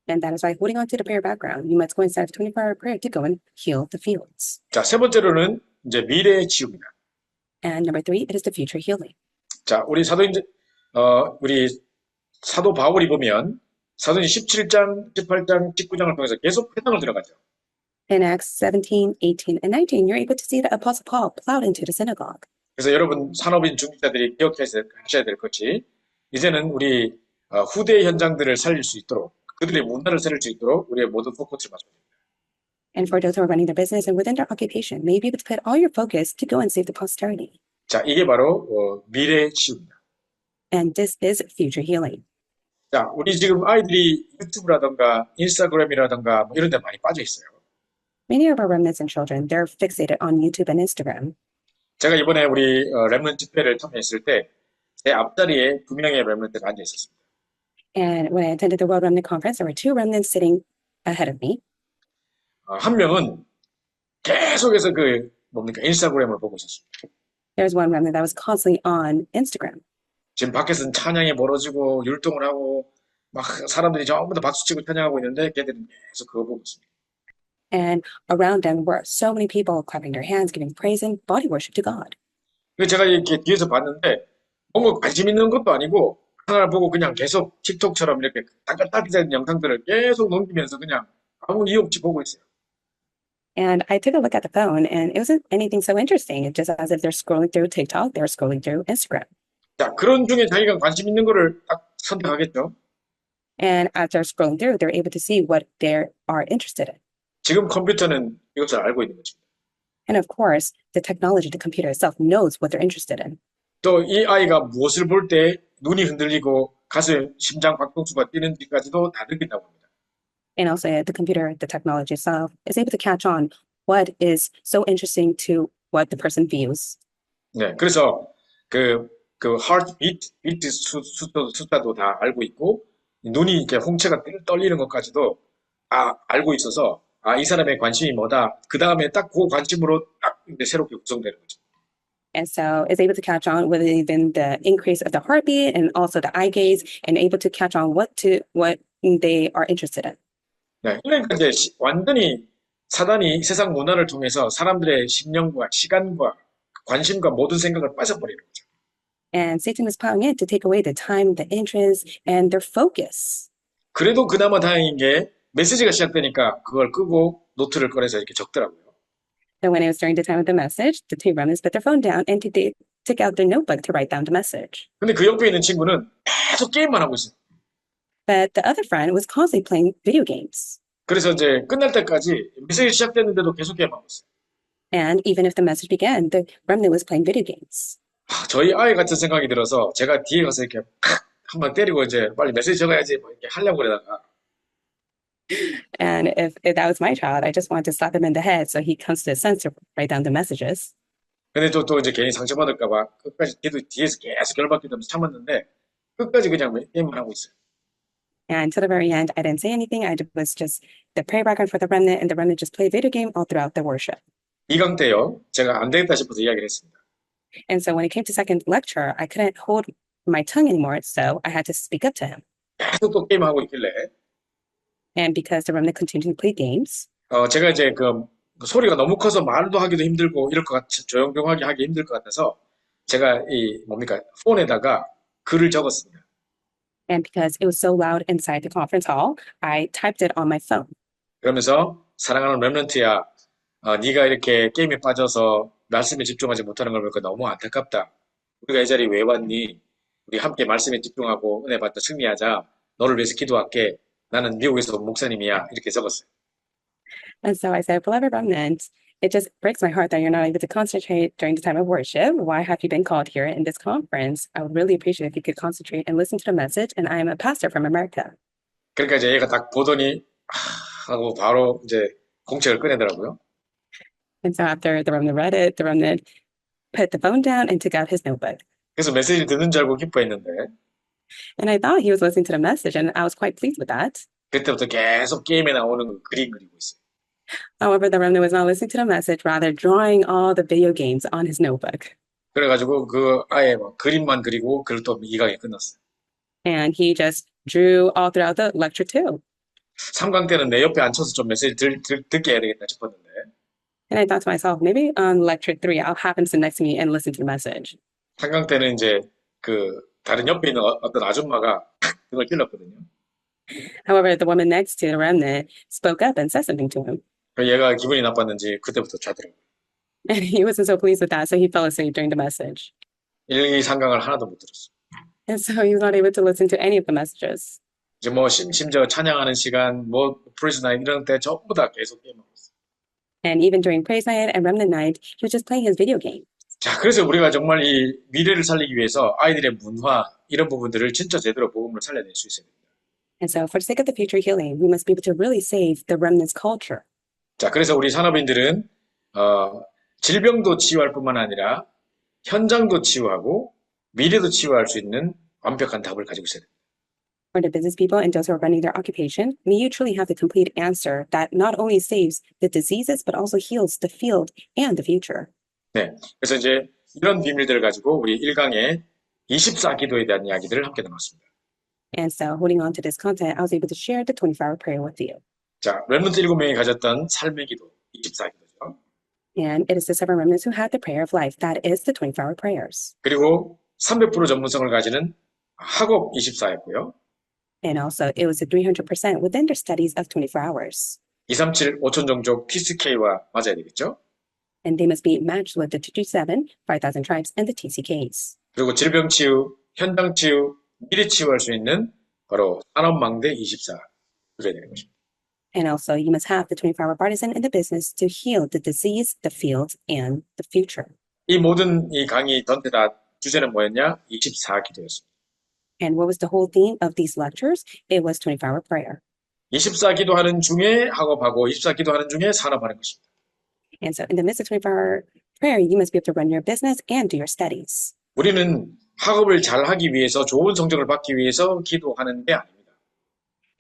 And that is why, holding on to the prayer background, you must go inside of 24-hour prayer to go and heal the fields. 자, 세 번째로는 이제 미래의 치유입니다. And number 3, it is the future healing. 자, 우리 사도 바울이 보면 사도행전 17장, 18장, 19장을 통해서 계속 회당을 들어가죠. In Acts 17, 18, and 19, you're able to see that Apostle Paul plowed into the synagogue. 그래서 여러분 산업인 중직자들이 기억하셔야 될 것이 이제는 우리 후대의 현장들을 살릴 수 있도록 그들의 문화를 살릴 수 있도록 우리의 모든 포커스를 맞춰야 됩니다. And for those who are running their business and within their occupation, may you be able to put all your focus to go and save the posterity. 자, 이게 바로 미래 치유입니다. And this is future healing. 자, 우리 지금 아이들이 유튜브라던가 인스타그램이라던가 뭐 이런 데 많이 빠져 있어요. Many of our remnants and children, they're fixated on YouTube and Instagram. 제가 이번에 우리 렘넌트 집회를 참여했을 때 제 앞자리에 2명의 렘넌트가 앉아 있었습니다. And when I attended the World Remnant Conference, there were 2 remnants sitting ahead of me. 한 명은 계속해서 인스타그램을 보고 있었습니다. There's one remnant that was constantly on Instagram. 지금 밖에서는 찬양이 벌어지고 율동을 하고 막 사람들이 전부 다 박수치고 찬양하고 있는데 걔들은 계속 그거 보고 있습니다. And around them were so many people clapping their hands, giving praise and body worship to God. 그래서 제가 이렇게 뒤에서 봤는데 뭔가 관심 있는 것도 아니고 하나를 보고 그냥 계속 틱톡처럼 이렇게 따끈따끈한 영상들을 계속 넘기면서 그냥 아무 이유 없이 보고 있어요. And I took a look at the phone, and it wasn't anything so interesting. It's just as if they're scrolling through TikTok, they're scrolling through Instagram. 자, 그런 중에 자기가 관심 있는 거를 딱 선택하겠죠. And as they're scrolling through, they're able to see what they are interested in. 지금 컴퓨터는 이것을 알고 있는 거죠. And of course, the technology, the computer itself knows what they're interested in. 또 이 아이가 무엇을 볼 때 눈이 흔들리고 가슴, 심장 박동수가 뛰는지까지도 다 느낀다고 합니다. And also the computer, the technology itself is able to catch on what is so interesting to what the person views. 네, 그래서 그 heartbeat, 비트 숫자도 다 알고 있고 눈이 이렇게 홍채가 떨리는 것까지도 알고 있어서 이 사람의 관심이 뭐다. 그 다음에 딱 그 관심으로 딱 이제 새롭게 구성되는 거죠. And so it's able to catch on with even the increase of the heartbeat and also the eye gaze and able to catch on what they are interested in. 네, 그러니까 이제 완전히 사단이 세상 문화를 통해서 사람들의 심령과 시간과 관심과 모든 생각을 뺏어버리는 거죠. And Satan is plowing in to take away the time, the interest, and their focus. 그래도 그나마 다행인 게 메시지가 시작되니까 그걸 끄고 노트를 꺼내서 이렇게 적더라고요. And when it was during the time of the message, the 2 remnants put their phone down and they took out their notebook to write down the message. 근데 그 옆에 있는 친구는 계속 게임만 하고 있어요. But the other friend was constantly playing video games. 그래서 이제 끝날 때까지 메시지 시작됐는데도 계속 게임하고 있어요. And even if the message began, the remnant was playing video games. 저희 아이 같은 생각이 들어서 제가 뒤에 가서 이렇게 한번 때리고 이제 빨리 메시지 적어야지 뭐 이렇게 하려고 그러다가 And if that was my child, I just wanted to slap him in the head so he comes to his sense to write down the messages. 근데 또 이제 괜히 상처받을까 봐 끝까지 뒤에서 계속 열받게 되면서 참았는데 끝까지 그냥 게임만 하고 있어요. And to the very end, I didn't say anything. I was just the prayer background for the remnant, and the remnant just played video game all throughout the worship. 2강 때요. 제가 안 되겠다 싶어서 이야기를 했습니다. And so when it came to second lecture, I couldn't hold my tongue anymore, so I had to speak up to him. 계속 또 게임하고 있길래 And because the remnant continued to play games, 제가 이제 그 소리가 너무 커서 말도 하기도 힘들고 이럴 것 조용조용하게 하기 힘들 것 같아서 제가 폰에다가 글을 적었습니다. and because it was so loud inside the conference hall, I typed it on my phone. 그러면서 사랑하는 렘넌트야, 네가 이렇게 게임에 빠져서 말씀에 집중하지 못하는 걸 보니까 너무 안타깝다. 우리가 이 자리에 왜 왔니? 우리 함께 말씀에 집중하고 은혜 받다 승리하자. 너를 위해서 기도할게. 나는 미국에서 목사님이야. 이렇게 적었어요. And so I said, beloved remnant, it just breaks my heart that you're not able to concentrate during the time of worship. Why have you been called here in this conference? I would really appreciate if you could concentrate and listen to the message. And I am a pastor from America. 그러니까 이제 얘가 딱 보더니 하고 바로 이제 공책을 꺼내더라고요. And so after the remnant read it, the remnant put the phone down and took out his notebook. 그래서 메시지를 듣는 줄 알고 기뻐했는데 And I thought he was listening to the message, and I was quite pleased with that. 그때부터 계속 게임에 나오는 그 그림 그리고 있어요. However, the remnant was not listening to the message, rather drawing all the video games on his notebook. 그래가지고 그 아예 막 그림만 그리고 그걸 또 2강이 끝났어요. And he just drew all throughout the lecture too. 3강 때는 내 옆에 앉혀서 좀 메시지 듣게 해야 되겠다 싶었는데 And I thought to myself, maybe on lecture 3, I'll have him sit next to me and listen to the message. 3강 때는 이제 그 다른 옆에 있는 어떤 아줌마가 그걸 찔렀거든요. However, the woman next to the remnant spoke up and said something to him. 얘가 기분이 나빴는지 그때부터 자더라고요. And he wasn't so pleased with that, so he fell asleep during the message. 1, 2, 3강을 하나도 못 들었어요. And so he was not able to listen to any of the messages. 이제 뭐 심지어 찬양하는 시간, 뭐 프레즈 나잇 이런 때 전부 다 계속 게임하고 있어요. And even during praise night and remnant night, he was just playing his video game. 자, 그래서 우리가 정말 이 미래를 살리기 위해서 아이들의 문화 이런 부분들을 진짜 제대로 복음으로 살려낼 수 있어야 됩니다. And so for the sake of the future healing, we must be able to really save the remnant's culture. 자, 그래서 우리 산업인들은 질병도 치유할 뿐만 아니라 현장도 치유하고 미래도 치유할 수 있는 완벽한 답을 가지고 있어야 됩니다. For the business people and those who are running their occupation, may you truly have the complete answer that not only saves the diseases, but also heals the field and the future. 네, 그래서 이제 이런 비밀들을 가지고 우리 1강의 24기도에 대한 이야기들을 함께 나눴습니다. And so holding on to this content, I was able to share the 24-hour prayer with you. 자, 렘넌트 7명이 가졌던 삶의 기도, 24기도죠. And it is the 7 remnants who had the prayer of life. That is the 24-hour prayers. 그리고 300% 전문성을 가지는 학업 24였고요. And also, it was a 300% within their studies of 24 hours. 237 5천 종족 TCK와 맞아야 되겠죠. And they must be matched with the 227, 5,000 tribes, and the TCKs. 그리고 질병 치유, 현장 치유, 미래 치유할 수 있는 바로 산업망대 24 그래야 되는 것입니다. And also, you must have the 24-hour partisan in the business to heal the disease, the field, and the future. 이 모든 이 강의 전체 다 주제는 뭐였냐? 24기도였습니다. And what was the whole theme of these lectures? It was 24-hour prayer. 24기도하는 중에 학업하고 24기도하는 중에 산업하는 것입니다. And so in the midst of 24-hour prayer, you must be able to run your business and do your studies. 우리는 학업을 잘 하기 위해서 좋은 성적을 받기 위해서 기도하는 게 아닙니다.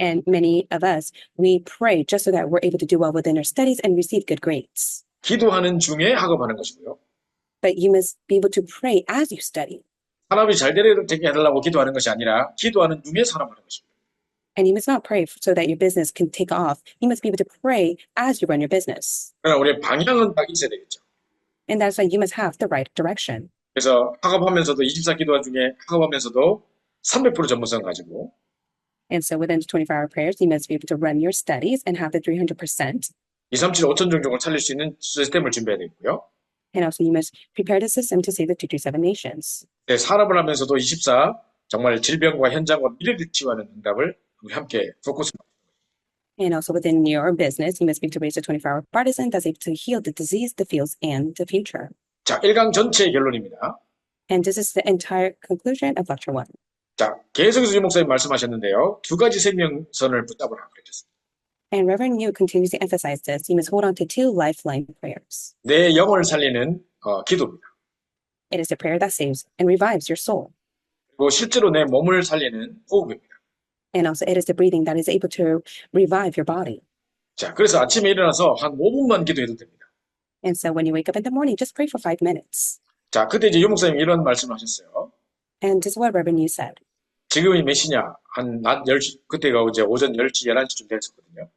And many of us, we pray just so that we're able to do well within our studies and receive good grades. 기도하는 중에 학업하는 것이고요. But you must be able to pray as you study. 산업이 잘 되게 해달라고 기도하는 것이 아니라 기도하는 중에 산업하는 것입니다. And you must not pray so that your business can take off. You must be able to pray as you run your business. 그러나 우리의 방향은 딱 있어야 되겠죠. And that's why you must have the right direction. 그래서 학업하면서도 24기도 중에 학업하면서도 300% 전문성 가지고 And so within the 24-hour prayers, you must be able to run your studies and have the 300%. 237 5천 종족을 살릴 수 있는 시스템을 준비해야 되고요. And also you must prepare the system to save the 227 nations. 네, 산업을 하면서도 24 정말 질병과 현장과 미래를 치유하는 응답을 우리 함께 포커스. And also within your business, you must be able to raise a 24-hour partisan that's able to heal the disease, the fields, and the future. 자, 1강 전체의 결론입니다. And this is the entire conclusion of lecture 1. 자, 계속해서 유 목사님 말씀하셨는데요. 두 가지 생명선을 붙잡으라 그러셨습니다. And Reverend Yu continues to emphasize this. You must hold on to 2 lifeline prayers. 내 영혼을 살리는 기도입니다. It is the prayer that saves and revives your soul. 그리고 실제로 내 몸을 살리는 호흡입니다. And also it is the breathing that is able to revive your body. 자, 그래서 아침에 일어나서 한 5분만 기도해도 됩니다. And so when you wake up in the morning, just pray for 5 minutes. 자, 그때 이제 유 목사님 이런 말씀을 하셨어요. And this is what Reverend Yu said. 지금이 몇 시냐? 한 낮 10시, 그때가 이제 오전 10시, 11시쯤 됐었거든요.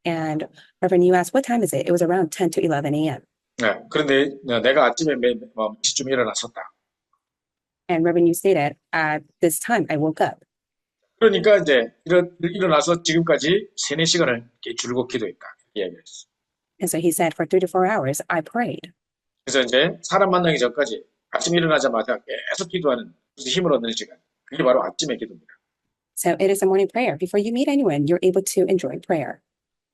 And Reverend Yu asked, what time is it? It was around 10 to 11 a.m. 네, 그런데 내가 아침에 몇 시쯤 일어났었다. And Reverend Yu stated, at this time, I woke up. 그러니까 이제 일어나서 지금까지 3, 4시간을 이렇게 줄곧 기도했다. 이렇게 이야기를 했어요. And so he said, for 3 to 4 hours, I prayed. 그래서 이제 사람 만나기 전까지 아침에 일어나자마자 계속 기도하는 힘을 얻는 시간. 그게 바로 아침의 기도입니다. So it is a morning prayer. Before you meet anyone, you're able to enjoy prayer.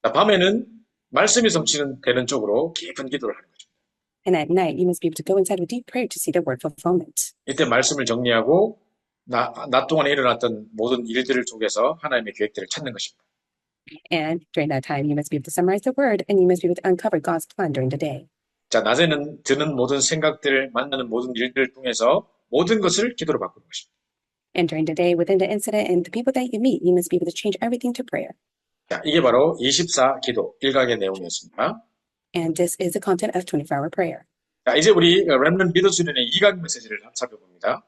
자, 밤에는 말씀이 성취되는 쪽으로 깊은 기도를 하는 거죠. And at night, you must be able to go inside with deep prayer to see the word fulfillment. 이때 말씀을 정리하고 낮 동안에 일어났던 모든 일들을 통해서 하나님의 계획들을 찾는 것입니다. And during that time, you must be able to summarize the word and you must be able to uncover God's plan during the day. 자, 낮에는 드는 모든 생각들, 만나는 모든 일들을 통해서 모든 것을 기도로 바꾸는 것입니다. And during the day, within the incident and the people that you meet, you must be able to change everything to prayer. 자, 이게 바로 24기도 1강의 내용이었습니다. And this is the content of 24-hour prayer. 자, 이제 우리 렘넌트 리더 수련의 2강 메시지를 살펴봅니다.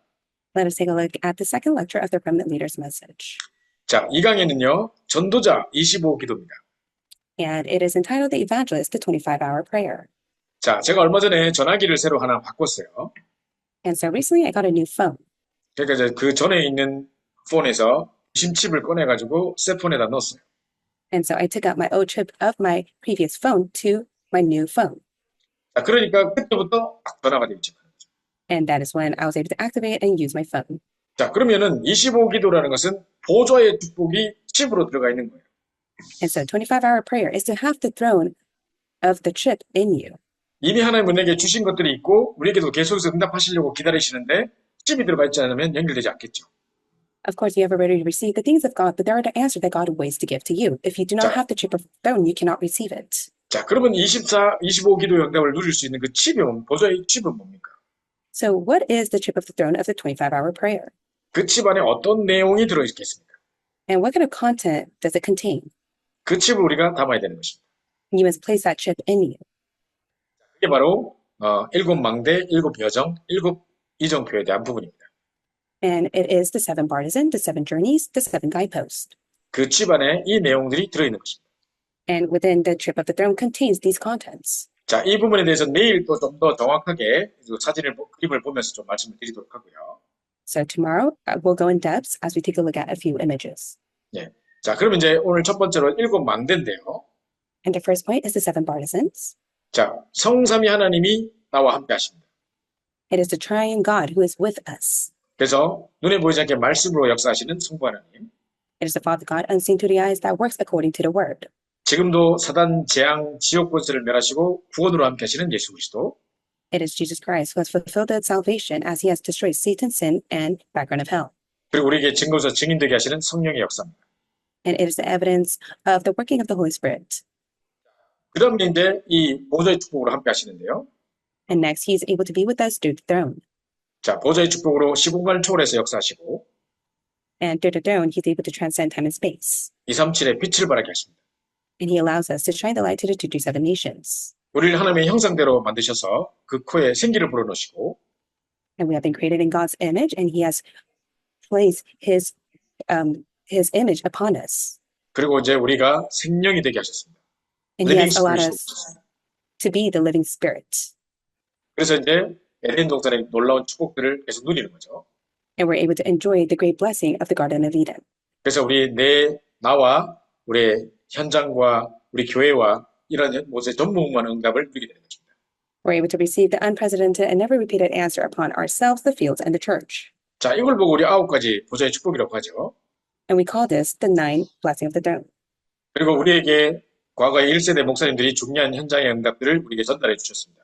Let us take a look at the second lecture of the Remnant Leaders Message. 자, 2강에는요. 전도자 25기도입니다. And it is entitled The Evangelist, the 25-hour prayer. 자, 제가 얼마 전에 전화기를 새로 하나 바꿨어요. And so recently I got a new phone. 그러니까 이제 그 전에 있는 폰에서 심칩을 꺼내가지고 새 폰에다 넣었어요. And so I took out my old chip of my previous phone to my new phone. 자, 그러니까 그때부터 딱 전화가 되기 시작하는 거죠. And that is when I was able to activate and use my phone. 자, 그러면은 25기도라는 것은 보좌의 축복이 칩으로 들어가 있는 거예요. And so 25-hour prayer is to have the throne of the chip in you. 이미 하나님 우리에게 주신 것들이 있고 우리에게도 계속해서 응답하시려고 기다리시는데 칩이 들어가 있지 않으면 연결되지 않겠죠. Of course, you have already received the things of God, but there are the answers that God ways to give to you. If you do not 자, have the chip of the throne, you cannot receive it. 자, 그러면 25기도 응답을 누릴 수 있는 그 칩이, 보좌의 칩은 뭡니까? So what is the chip of the throne of the 25-hour prayer? 그 칩 안에 어떤 내용이 들어있겠습니까? And what kind of content does it contain? 그 칩을 우리가 담아야 되는 것입니다. You must place that chip in you. 이게 바로 일곱 망대, 일곱 여정, 일곱 이정표에 대한 부분입니다. And it is the 7 partisan, the 7 journeys, the 7 guideposts. 그 칩 안에 이 내용들이 들어있는 것입니다. And within the chip of the throne contains these contents. 자, 이 부분에 대해서 내일 또 좀 더 정확하게 그림을 보면서 좀 말씀을 드리도록 하고요. So tomorrow we'll go in depth as we take a look at a few images. 예. 자, 그럼 이제 오늘 첫 번째로 일곱 망대인데요. And the first point is the 7 partisans. 자, 성삼위 하나님이 나와 함께 하십니다. It is the triune God who is with us. 그래서 눈에 보이지 않게 말씀으로 역사하시는 성부 하나님. It is the Father God unseen to the eyes that works according to the word. 지금도 사단, 재앙, 지옥 권세를 멸하시고 구원으로 함께 하시는 예수 그리스도. It is Jesus Christ who has fulfilled the salvation as he has destroyed Satan's sin and background of hell. 그리고 우리에게 증거서 증인되게 하시는 성령의 역사입니다. And it is the evidence of the working of the Holy Spirit. 그 다음에 이제 이 보좌의 축복으로 함께 하시는데요. And next, he is able to be with us through the throne. 자, 보좌의 축복으로 시공간을 초월해서 역사하시고 And through the throne, he's able to transcend time and space. 237의 빛을 발하게 하십니다. And he allows us to shine the light to the 227 nations. 우리를 하나님의 형상대로 만드셔서 그 코에 생기를 불어넣으시고 And we have been created in God's image, and he has placed his image upon us. 그리고 이제 우리가 생명이 되게 하셨습니다. And he 리빙 has allowed 스피릿이 us 되셨습니다. to be the living spirit. 그래서 이제 에덴 동산의 놀라운 축복들을 계속 누리는 거죠. And we're able to enjoy the great blessing of the Garden of Eden. 그래서 나와 우리의 현장과 우리 교회와 이런 모세 전무후무한 응답을 누리게 되는 것입니다. We're able to receive the unprecedented and never repeated answer upon ourselves, the fields, and the church. 자, 이걸 보고 우리 9가지 보좌의 축복이라고 하죠. And we call this the 9 blessing of the throne. 그리고 우리에게 과거의 1세대 목사님들이 중요한 현장의 응답들을 우리에게 전달해 주셨습니다.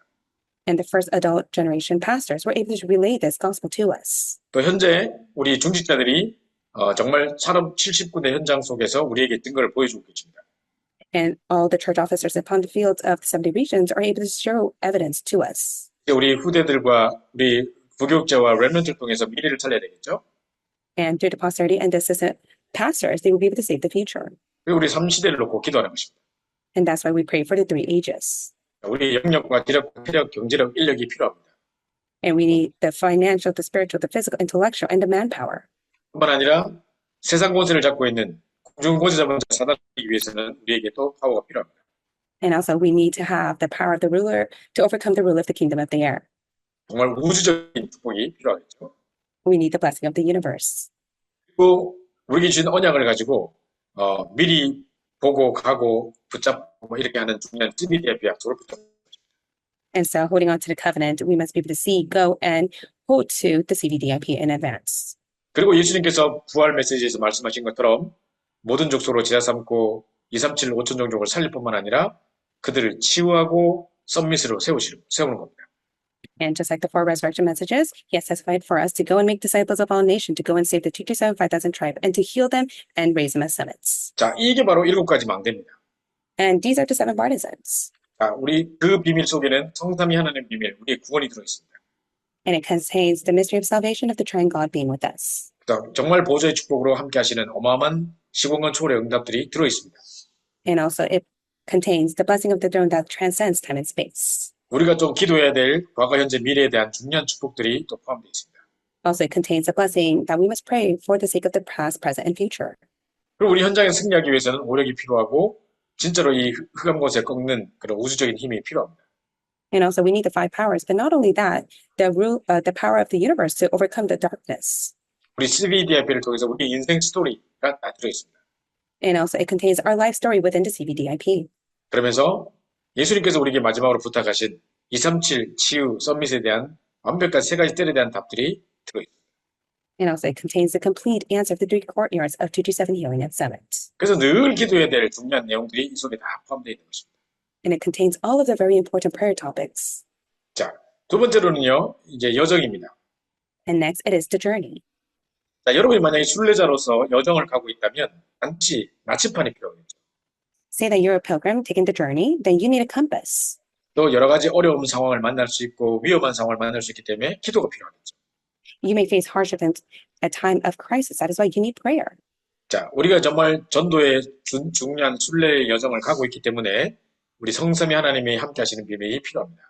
And the first adult generation pastors were able to relay this gospel to us. 또 현재 우리 중직자들이 정말 산업 70군데 현장 속에서 우리에게 증거를 보여주고 계십니다. And all the church officers upon the fields of the 70 regions are able to show evidence to us. 우리 후대들과 우리 부교육자와 렘넌트를 통해서 미래를 살려야 되겠죠. And through the posterity and the assistant pastors, they will be able to save the future. 그리고 우리 3시대를 놓고 기도하는 것입니다. And that's why we pray for the 3 ages. 우리 영역과 지력, 체력, 경제력, 인력이 필요합니다. And we need the financial, the spiritual, the physical, intellectual, and the manpower. 뿐만 아니라 세상 권세를 잡고 있는 공중 권세 잡은 자 사단을 이기기 위해서는 우리에게 또 파워가 필요합니다. And also we need to have the power of the ruler to overcome the rule of the kingdom of the air. 정말 우주적인 축복이 필요하겠죠. We need the blessing of the universe. 그리고 우리에게 주신 언약을 가지고 미리 보고 가고 붙잡고 이렇게 하는 중요한 CBDF 약속을 붙잡고 And so holding on to the covenant, we must be able to see, go, and hold to the CVDIP in advance. 그리고 예수님께서 부활 메시지에서 말씀하신 것처럼 모든 족속으로 제자 삼고 237 5천 종족을 살릴 뿐만 아니라 그들을 치유하고 썸밋으로 세우는 겁니다. And just like the 4 resurrection messages, he has testified for us to go and make disciples of all nations, to go and save the 227, 5,000 tribe, and to heal them and raise them as summits. 자, 이게 바로 7가지 망대입니다. And these are the 7 partisans. 자, 우리 그 비밀 속에는 성삼위 하나님 비밀, 우리의 구원이 들어있습니다. And it contains the mystery of salvation of the triune God being with us. 정말 보좌의 축복으로 함께 하시는 어마어마한 시공간 초월의 응답들이 들어있습니다. And also it contains the blessing of the throne that transcends time and space. 우리가 좀 기도해야 될 과거, 현재, 미래에 대한 중요한 축복들이 또 포함되어 있습니다. Also, it contains a blessing that we must pray for the sake of the past, present, and future. 그리고 우리 현장에 승리하기 위해서는 오력이 필요하고 진짜로 이 흑암 곳에 꺾는 그런 우주적인 힘이 필요합니다. And also, we need the 5 powers, but not only that, the power of the universe to overcome the darkness. 우리 CVDIP를 통해서 우리 인생 스토리가 다 들어있습니다. And also, it contains our life story within the CVDIP. 그러면서 예수님께서 우리에게 마지막으로 부탁하신 237 치유 서밋에 대한 완벽한 세 가지 뜰에 대한 답들이 들어있습니다. And also, it contains the complete answer of the three courtyards of 227 Healing at Summit. 그래서 늘 기도해야 될 중요한 내용들이 이 속에 다 포함되어 있는 것입니다. And it contains all of the very important prayer topics. 자, 두 번째로는요, 이제 여정입니다. And next, it is the journey. 자, 여러분이 만약에 순례자로서 여정을 가고 있다면 반드시 나침판이 필요하겠죠. Say that you're a pilgrim taking the journey, then you need a compass. 또 여러 가지 어려운 상황을 만날 수 있고 위험한 상황을 만날 수 있기 때문에 기도가 필요하겠죠. You may face hardship in a time of crisis. That is why you need prayer. 자, 우리가 정말 전도의 중요한 순례의 여정을 가고 있기 때문에 우리 성삼위 하나님이 함께 하시는 비밀이 필요합니다.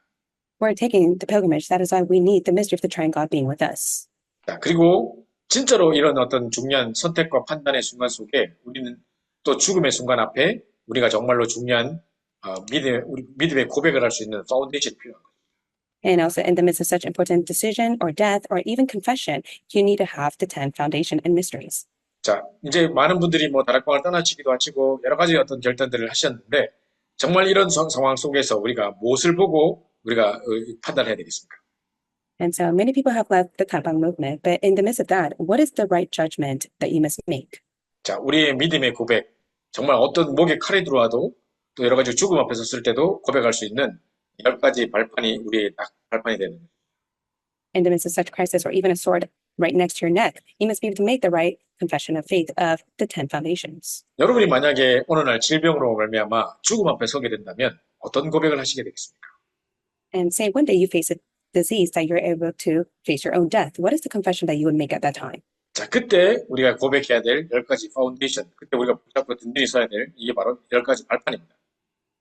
We're taking the pilgrimage. That is why we need the mystery of the Triune God being with us. 자, 그리고 진짜로 이런 어떤 중요한 선택과 판단의 순간 속에 우리는 또 죽음의 순간 앞에 우리가 정말로 중요한 믿음의 고백을 할 수 있는 파운데이션이 필요한 거죠. And also, in the midst of such important decision or death or even confession, you need to have the 10 foundation and mysteries. 자, 이제 많은 분들이 뭐 다락방을 떠나시기도 하시고 여러 가지 어떤 결단들을 하셨는데 정말 이런 상황 속에서 우리가 무엇을 보고 우리가 판단해야 되겠습니까? And so many people have left the Taebang movement, but in the midst of that, what is the right judgment that you must make? 자, 우리의 믿음의 고백, 정말 어떤 목에 칼이 들어와도 또 여러 가지 죽음 앞에 섰을 때도 고백할 수 있는 10가지 발판이 우리의 딱 발판이 되는 거예요. In the midst of such crisis or even a sword right next to your neck, you must be able to make the right confession of faith of the 10 foundations. 여러분이 만약에 어느 날 질병으로 말미암아 죽음 앞에 서게 된다면 어떤 고백을 하시게 되겠습니까? And say one day you face a disease that you're able to face your own death. What is the confession that you would make at that time? 자, 그때 우리가 고백해야 될 10가지 파운데이션, 그때 우리가 붙잡고 든든히 서야 될 이게 바로 10가지 발판입니다.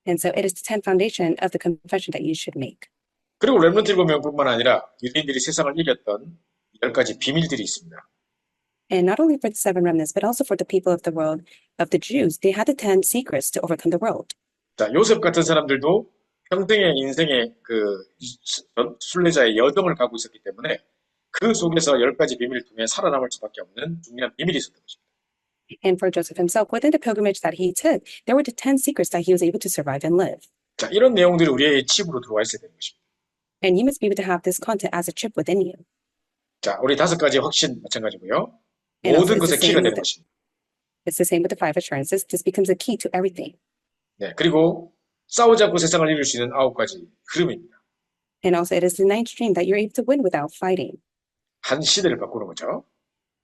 And so it is the 10 foundation of the confession that you should make. 그리고 렘넌트 7명뿐만 아니라 유대인들이 세상을 이겼던 10가지 비밀들이 있습니다. And not only for the 7 remnants, but also for the people of the world, of the Jews, they had the 10 secrets to overcome the world. 자, 요셉 같은 사람들도 평생의 인생의 순례자의 여정을 가고 있었기 때문에 그 속에서 10가지 비밀을 통해 살아남을 수밖에 없는 중요한 비밀이 있었던 것입니다. And for Joseph himself, within the pilgrimage that he took, there were the 10 secrets that he was able to survive and live. 자, 이런 내용들이 우리의 칩으로 들어와 있어야 되는 것입니다. And you must be able to have this content as a chip within you. 자, 우리 5가지 확신 마찬가지고요. And also 모든 것의 키가 되는 것입니다. it's the same with the 5 assurances. This becomes a key to everything. 네, 그리고 싸우지 않고 세상을 이길 수 있는 9가지 흐름입니다. And also it is the 9th stream that you're able to win without fighting. 한 시대를 바꾸는 거죠.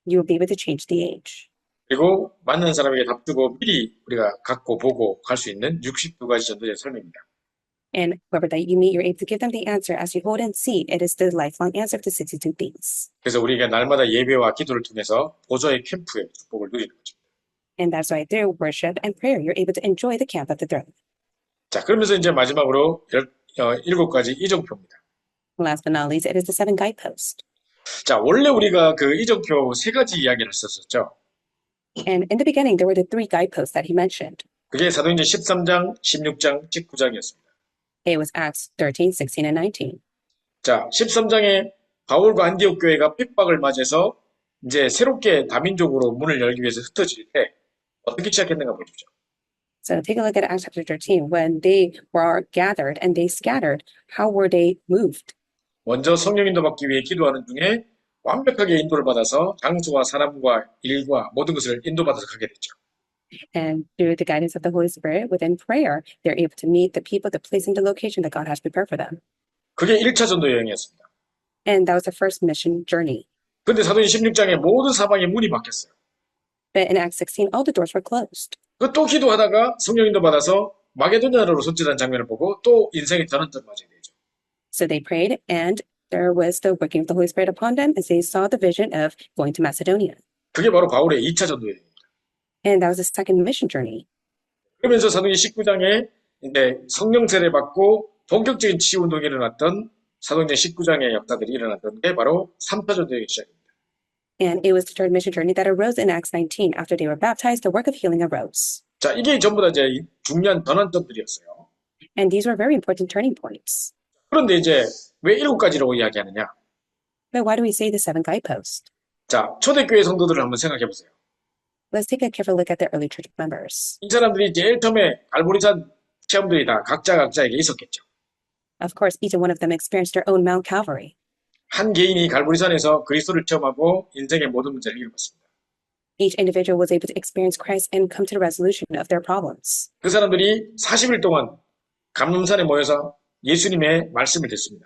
You will be able to change the age. 그리고 맞는 사람에게 답주고 미리 우리가 갖고 보고 갈 수 있는 62가지 전도자의 삶입니다. And whoever that you meet, you're able to give them the answer as you hold and see. It is the lifelong answer of the 62 things. 그래서 우리가 날마다 예배와 기도를 통해서 보좌의 캠프의 축복을 누리는 거죠. And that's why through worship and prayer, you're able to enjoy the camp of the throne. 자, 그러면서 이제 마지막으로 7가지 이정표입니다. Last but not least, it is the 7 guideposts. 자, 원래 우리가 그 이정표 3가지 이야기를 했었죠. And in the beginning, there were the 3 guideposts that he mentioned. 그게 사도행전 13장, 16장, 19장이었습니다. It was Acts 13, 16, and 19. 자, 13장에 바울과 안디옥 교회가 핍박을 맞아서 이제 새롭게 다민족으로 문을 열기 위해서 흩어질 때 어떻게 시작했는가 보십시오. So take a look at Acts chapter 13. When they were gathered and they scattered, how were they moved? 먼저 성령 인도 받기 위해 기도하는 중에 완벽하게 인도를 받아서 장소와 사람과 일과 모든 것을 인도받아서 가게 됐죠. And through the guidance of the Holy Spirit, within prayer, they're able to meet the people, the place, and the location that God has prepared for them. 그게 1차 전도 여행이었습니다. And that was the first mission journey. 근데 사도행전 16장에 모든 사방에 문이 막혔어요. But in Acts 16, all the doors were closed. 또 기도하다가 성령 인도 받아서 마게도냐로 손질한 장면을 보고 또 인생의 전환점을 맞게 되죠. So they prayed, and there was the working of the Holy Spirit upon them as they saw the vision of going to Macedonia. 그게 바로 바울의 2차 전도 여행입니다. And that was the second mission journey. 그러면서 사도행전 19장에 이제 성령 세례 받고 본격적인 치유 운동이 일어났던 사도행전 19장의 역사들이 일어났던 게 바로 3차 전도 여행의 시작입니다. And it was the third mission journey that arose in Acts 19. After they were baptized, the work of healing arose. 자, 이게 전부 다 이제 중요한 전환점들이었어요. And these were very important turning points. 그런데 이제 왜 7가지라고 이야기하느냐? But why do we say the 7 guideposts? 자, 초대교회 성도들을 한번 생각해 보세요. Let's take a careful look at the early church members. 이 사람들이 제일 처음에 갈보리산 체험들이 다 각자에게 있었겠죠. Of course, each one of them experienced their own Mount Calvary. 한 개인이 갈보리산에서 그리스도를 체험하고 인생의 모든 문제를 해결받습니다. Each individual was able to experience Christ and come to the resolution of their problems. 그 사람들이 40일 동안 감람산에 모여서 예수님의 말씀을 듣습니다.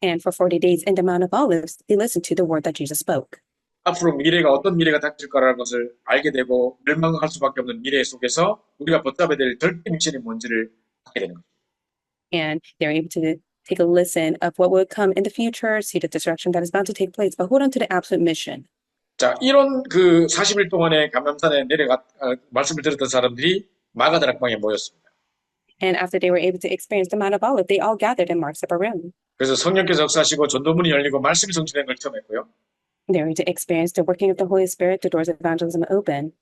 And for 40 days in the Mount of Olives, they listened to the word that Jesus spoke. 앞으로 미래가 어떤 미래가 닥칠 거라는 것을 알게 되고 멸망할 수밖에 없는 미래 속에서 우리가 붙잡아야 될 절대 미션이 뭔지를 알게 되는 거죠. And they were able to take a listen of what would come in the future, see the destruction that is about to take place, but hold on to the absolute mission. 자, 이런 그 40일 동안에 감람산에 말씀을 들었던 사람들이 마가다락방에 모였습니다. And after they were able to experience the Mount of Olives, they all gathered in Mark's upper room. 그래서 성령께서 역사하시고 전도문이 열리고 말씀이 성취된 걸 처음 했고요. They were able to experience the working of the Holy Spirit, the doors of evangelism open,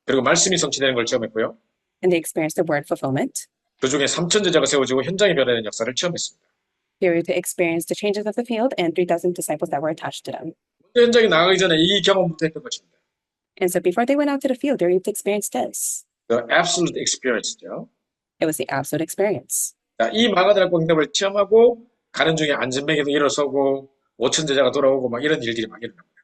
그리고 말씀이 성취되는 걸 처음 했고요. and they experienced the word fulfillment. 그 중에 3천 제자가 세워지고 현장에 변화되는 역사를 처음했습니다. They were able to experience the changes of the field and 3,000 disciples that were attached to them. 먼저 현장에 나가기 전에 이 경험부터 했던 것입니다. And so before they went out to the field, they were able to experience this. The absolute experience죠. It was the absolute experience. 자, 이 마가다락 공동을 체험하고 가는 중에 안전뱅이도 일어서고 5천 제자가 돌아오고 막 이런 일들이 막 일어납니다.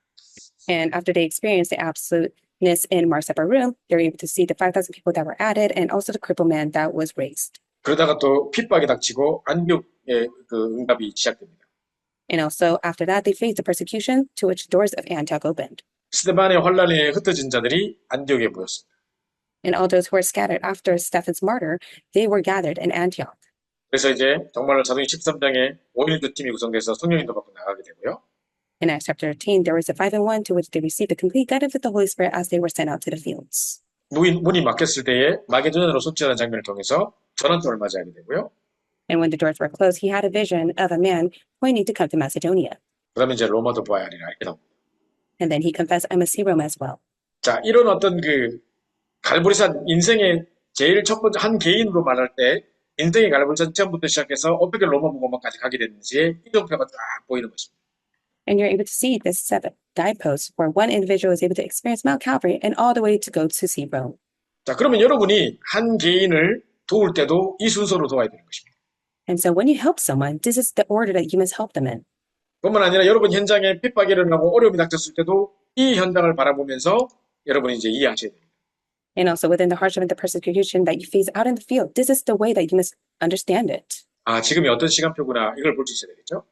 And after they experienced the absoluteness in Mark's upper room, they were able to see the 5,000 people that were added and also the crippled man that was raised. 그러다가 또 핍박이 닥치고 안디옥의 그 응답이 시작됩니다. And also after that, they faced the persecution to which the doors of Antioch opened. 스데반의 환란에 흩어진 자들이 안디옥에 모였습니다. And all those who were scattered after Stephen's martyr, they were gathered in Antioch. 그래서 이제 정말로 사도행 13장에 5인조 팀이 구성돼서 성령인도 받고 나가게 되고요. In Acts chapter 13, there was a 5-in-1 to which they received the complete guidance of the Holy Spirit as they were sent out to the fields. 문이 막혔을 때에 마게도냐로 속죄하는 장면을 통해서 전환점을 맞이하게 되고요. And when the doors were closed, he had a vision of a man pointing to come to Macedonia. 그 다음에 이제 로마도 보아야 하리라 이렇게 나옵니다. And then he confessed, I must see Rome as well. 자, 이런 어떤 그 갈보리산 인생의 제일 첫 번째 한 개인으로 말할 때 인생의 갈보리산 처음부터 시작해서 어떻게 로마 복음화까지 가게 됐는지의 이정표가 쫙 보이는 것입니다. And you're able to see this 7 guideposts where one individual is able to experience Mount Calvary and all the way to go to see Rome. 자, 그러면 여러분이 한 개인을 도울 때도 이 순서로 도와야 되는 것입니다. And so when you help someone, this is the order that you must help them in. 뿐만 아니라 여러분 현장에 핍박이 일어나고 어려움이 닥쳤을 때도 이 현장을 바라보면서 여러분이 이제 이해하셔야 됩니다. And also within the hardship and the persecution that you face out in the field, this is the way that you must understand it. 아, 지금이 어떤 시간표구나 이걸 볼 수 있어야 되겠죠?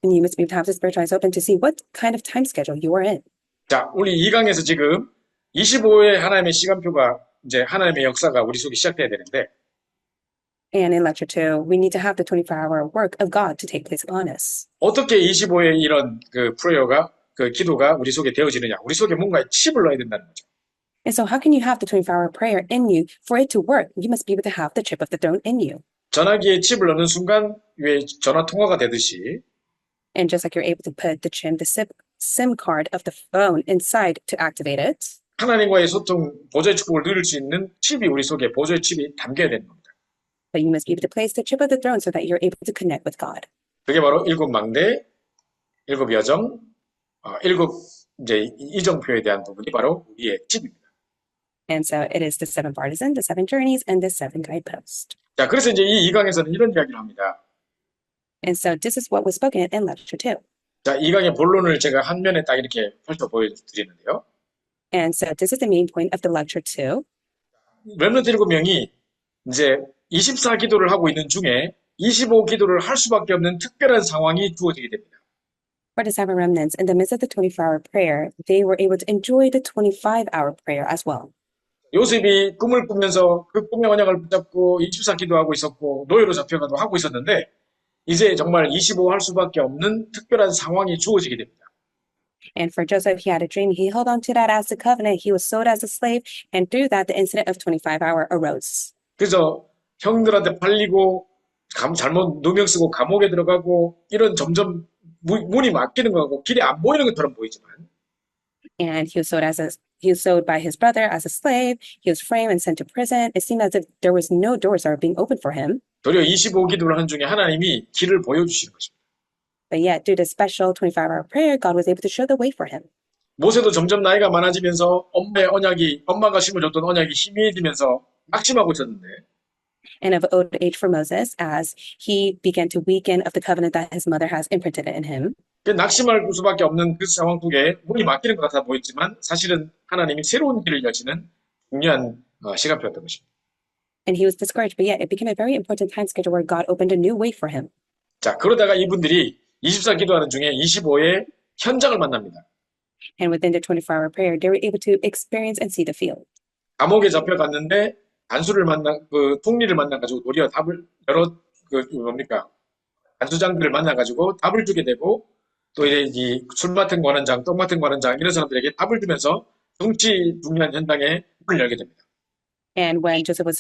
And you must be able to have the spiritual eyes open to see what kind of time schedule you are in. 자, 우리 2강에서 지금 25의 하나님의 시간표가 이제 하나님의 역사가 우리 속에 시작돼야 되는데 And in lecture 2, we need to have the 24-hour work of God to take place on us. 어떻게 25의 이런 그 프레어가 그 기도가 우리 속에 되어지느냐? 우리 속에 뭔가 칩을 넣어야 된다는 거죠. And so how can you have the 24-hour prayer in you? For it to work, you must be able to have the chip of the throne in you. 전화기에 칩을 넣는 순간 왜 전화 통화가 되듯이 And just like you're able to put the SIM card of the phone inside to activate it, 하나님과의 소통, 보좌의 축복을 누릴 수 있는 칩이 우리 속에 보좌의 칩이 담겨야 되는 겁니다. but you must be able to place the chip of the throne so that you're able to connect with God. 그게 바로 일곱 망대, 일곱 여정, 일곱 이제 이정표에 대한 부분이 바로 우리의 칩입니다. And so it is the 7 partisans, the 7 journeys, and the 7 guideposts. 자, 그래서 이제 이 2강에서는 이런 이야기를 합니다. And so this is what was spoken in lecture 2. 자, 2강의 본론을 제가 한 면에 딱 이렇게 펼쳐 보여드리는데요. And so this is the main point of the lecture 2. 렘넌트 7명이 이제 24 기도를 하고 있는 중에 25 기도를 할 수밖에 없는 특별한 상황이 주어지게 됩니다. For the 7 remnants, in the midst of the 24-hour prayer, they were able to enjoy the 25-hour prayer as well. 요셉이 꿈을 꾸면서 그 꿈의 언약을 붙잡고 24 기도하고 있었고 노예로 잡혀가도 하고 있었는데 이제 정말 25 할 수밖에 없는 특별한 상황이 주어지게 됩니다. And for Joseph, he had a dream. He held on to that as a covenant. He was sold as a slave. And through that, the incident of 25-hour arose. 그래서 형들한테 팔리고 잘못 누명 쓰고 감옥에 들어가고 이런 점점 문이 막히는 거고 길이 안 보이는 것처럼 보이지만 And he was sold by his brother as a slave. He was framed and sent to prison. It seemed as if there was no doors that were being opened for him. 도리어 25 기도를 한 중에 하나님이 길을 보여주시는 것입니다. But yet, through the special 24-hour prayer, God was able to show the way for him. 모세도 점점 나이가 많아지면서 엄마가 심어줬던 언약이 희미해지면서 낙심하고 있었는데 and of old age for Moses as he began to weaken of the covenant that his mother has imprinted in him. 낙심할 수밖에 없는 그 상황 속에 문이 막히는 것 같아 보였지만 사실은 하나님이 새로운 길을 여시는 중요한 시간표였던 것입니다. And he was discouraged, but yet it became a very important time schedule where God opened a new way for him. 자, 그러다가 이분들이 24 기도하는 중에 25의 현장을 만납니다. And within the 24-hour prayer, they were able to experience and see the field. 감옥에 잡혀갔는데 통리를 만나가지고 도리어 여러 간수장들을 만나가지고 답을 주게 되고 또 이제 술 맡은 관원장, 떡 맡은 관원장 이런 사람들에게 답을 주면서 정치 중요한 현장에 문을 열게 됩니다. And when Joseph was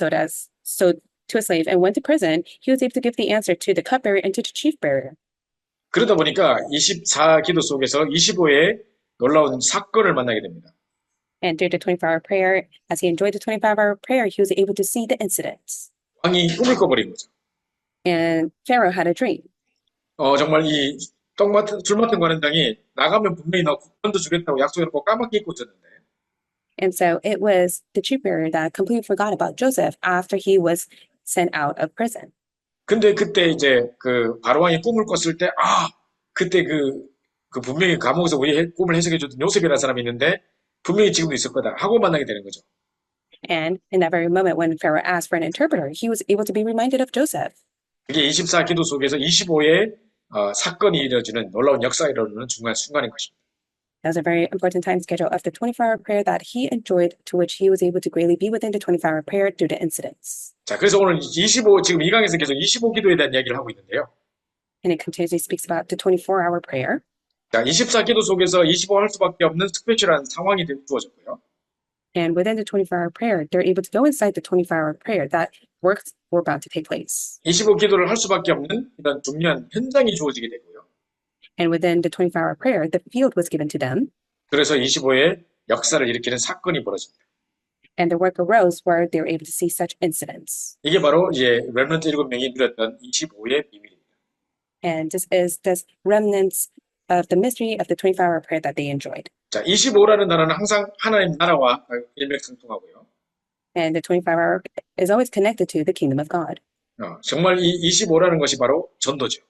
sold to a slave and went to prison, he was able to give the answer to the cupbearer and to the chief bearer. 그러다 보니까 24 기도 속에서 25의 놀라운 사건을 만나게 됩니다. And through the 24-hour prayer, as he enjoyed the 25-hour prayer, he was able to see the incidents. 왕이 꿈을 꿔버린 거죠. And Pharaoh had a dream. 정말 술 맡은 관원장이 나가면 분명히 너 국권도 주겠다고 약속해놓고 까맣게 잊고 있었는데 And so it was the chief bearer that completely forgot about Joseph after he was sent out of prison. 근데 그때 이제 그 바로왕이 꿈을 꿨을 때 그때 그 분명히 감옥에서 우리 꿈을 해석해줬던 요셉이라는 사람이 있는데 분명히 지금도 있을 거다 하고 만나게 되는 거죠. And in that very moment when Pharaoh asked for an interpreter, he was able to be reminded of Joseph. 그게 24 기도 속에서 25의 사건이 이루어지는 놀라운 역사가 이루어지는 중요한 순간인 것입니다. That was a very important time schedule of the 24-hour prayer that he enjoyed, to which he was able to greatly be within the 24-hour prayer through the incidents. 자, 그래서 오늘 지금 이 강에서 계속 25 기도에 대한 이야기를 하고 있는데요. And it continuously speaks about the 24-hour prayer. 자, 24 기도 속에서 25 할 수밖에 없는 스페셜한 상황이 주어졌고요. And within the 24-hour prayer, they're able to go inside the 24-hour prayer that works were about to take place. 25 기도를 할 수밖에 없는 이런 중요한 현장이 주어지게 되고요. And within the 24-hour prayer, the field was given to them. 그래서 25의 역사를 일으키는 사건이 벌어집니다. And the work arose where they were able to see such incidents. 이게 바로 이제 렘넌트 7명이 누렸던 25의 비밀입니다. And this is the remnants of the mystery of the 24-hour prayer that they enjoyed. 자, 25라는 단어는 항상 하나님 나라와 일맥상통하고요. And the 24-hour is always connected to the kingdom of God. 정말 이 25라는 것이 바로 전도죠.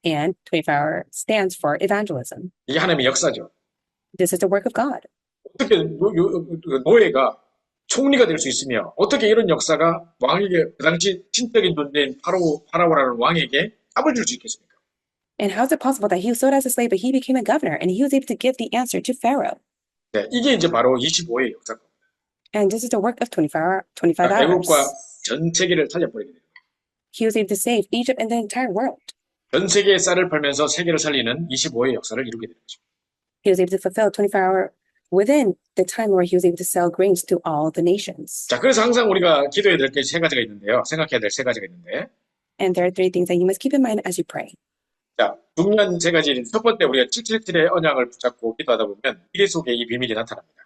And 24-hour stands for evangelism. 이게 하나님의 역사죠. This is the work of God. 어떻게 노예가 총리가 될 수 있으며 어떻게 이런 역사가 왕에게 그 당시 신적인 존재인 파라오라는 왕에게 답을 줄 수 있겠습니까? And how is it possible that he was sold as a slave, but he became a governor, and he was able to give the answer to Pharaoh? 네, 이게 이제 바로 25의 역사입니다. And this is the work of 25 애국과 hours. 전 세계를 살려버리게 됩니다. He was able to save Egypt and the entire world. 전 세계에 쌀을 팔면서 세계를 살리는 25의 역사를 이루게 되는 것입니다. He was able to fulfill 24-hour within the time where he was able to sell grains to all the nations. 자, 그래서 항상 우리가 기도해야 될 게 세 가지가 있는데요. 생각해야 될 세 가지가 있는데. And there are three things that you must keep in mind as you pray. 자, 중요한 세 가지. 첫 번째, 우리가 777의 언약을 붙잡고 기도하다 보면 미래 속에 이 비밀이 나타납니다.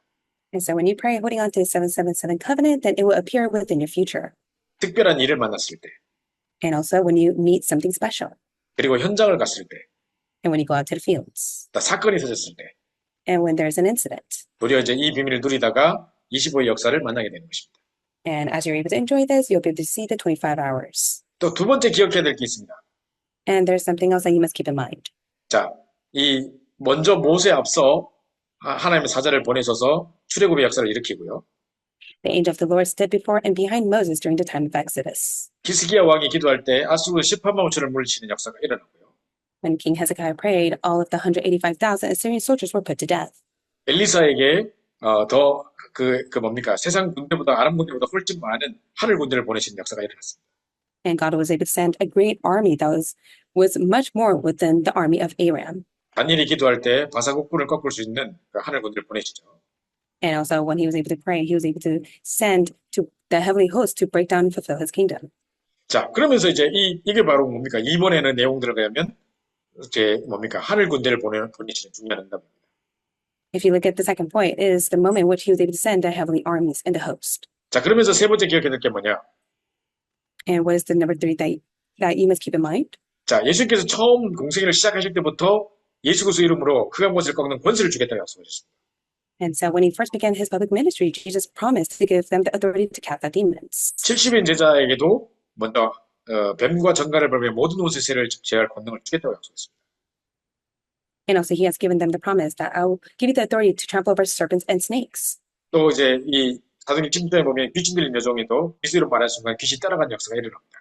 And so when you pray holding on to the 777 covenant, then it will appear within your future. 특별한 일을 만났을 때, And also when you meet something special. 그리고 현장을 갔을 때, And when you go out to the fields. 또 사건이 터졌을 때, And when there's an incident. 도리어 이제 이 비밀을 누리다가 25의 역사를 만나게 되는 것입니다. And as you're able to enjoy this, you'll be able to see the 25 hours. 또 두 번째 기억해야 될 게 있습니다. And there's something else that you must keep in mind. 자, 먼저 모세에 앞서 하나님의 사자를 보내셔서 출애굽의 역사를 일으키고요. The angel of the Lord stood before and behind Moses during the time of Exodus. 히스기야 왕이 기도할 때 아수르 18만 5천을 물리치는 역사가 일어나고요. When King Hezekiah prayed, all of the 185,000 Assyrian soldiers were put to death. 엘리사에게 세상 군대보다 아람 군대보다 훨씬 많은 하늘 군대를 보내시는 역사가 일어났습니다. And God was able to send a great army that was much more within the army of Aram. 다니엘이 기도할 때 바사국군을 꺾을 수 있는 그 하늘 군대를 보내시죠. And also when he was able to pray, he was able to send to the heavenly host to break down and fulfill his kingdom. 자, 그러면서 이제 이게 바로 뭡니까? 이번에는 내용들을 보면 하늘 군대를 보내시는 중요한 응답입니다. If you look at the second point, it is the moment in which he was able to send the heavenly armies and the host. 자, 그러면서 세 번째 기억해야 될 게 뭐냐? And what is the number three that you must keep in mind? 자, 예수님께서 처음 공생애를 시작하실 때부터 예수 그리스도 이름으로 흑암 권세를 꺾는 권세를 주겠다고 약속하셨습니다. And so when he first began his public ministry, Jesus promised to give them the authority to cast out demons. 70인 제자에게도 먼저 뱀과 정갈을 벌며 모든 옷의 세를 제할 권능을 주겠다고 약속했습니다. And also he has given them the promise that I will give you the authority to trample over serpents and snakes. 또 이제 이 사도행 10장에 보면 귀신 들린 여종에도 예수로 말하는 순간 귀신 따라간 역사가 일어납니다.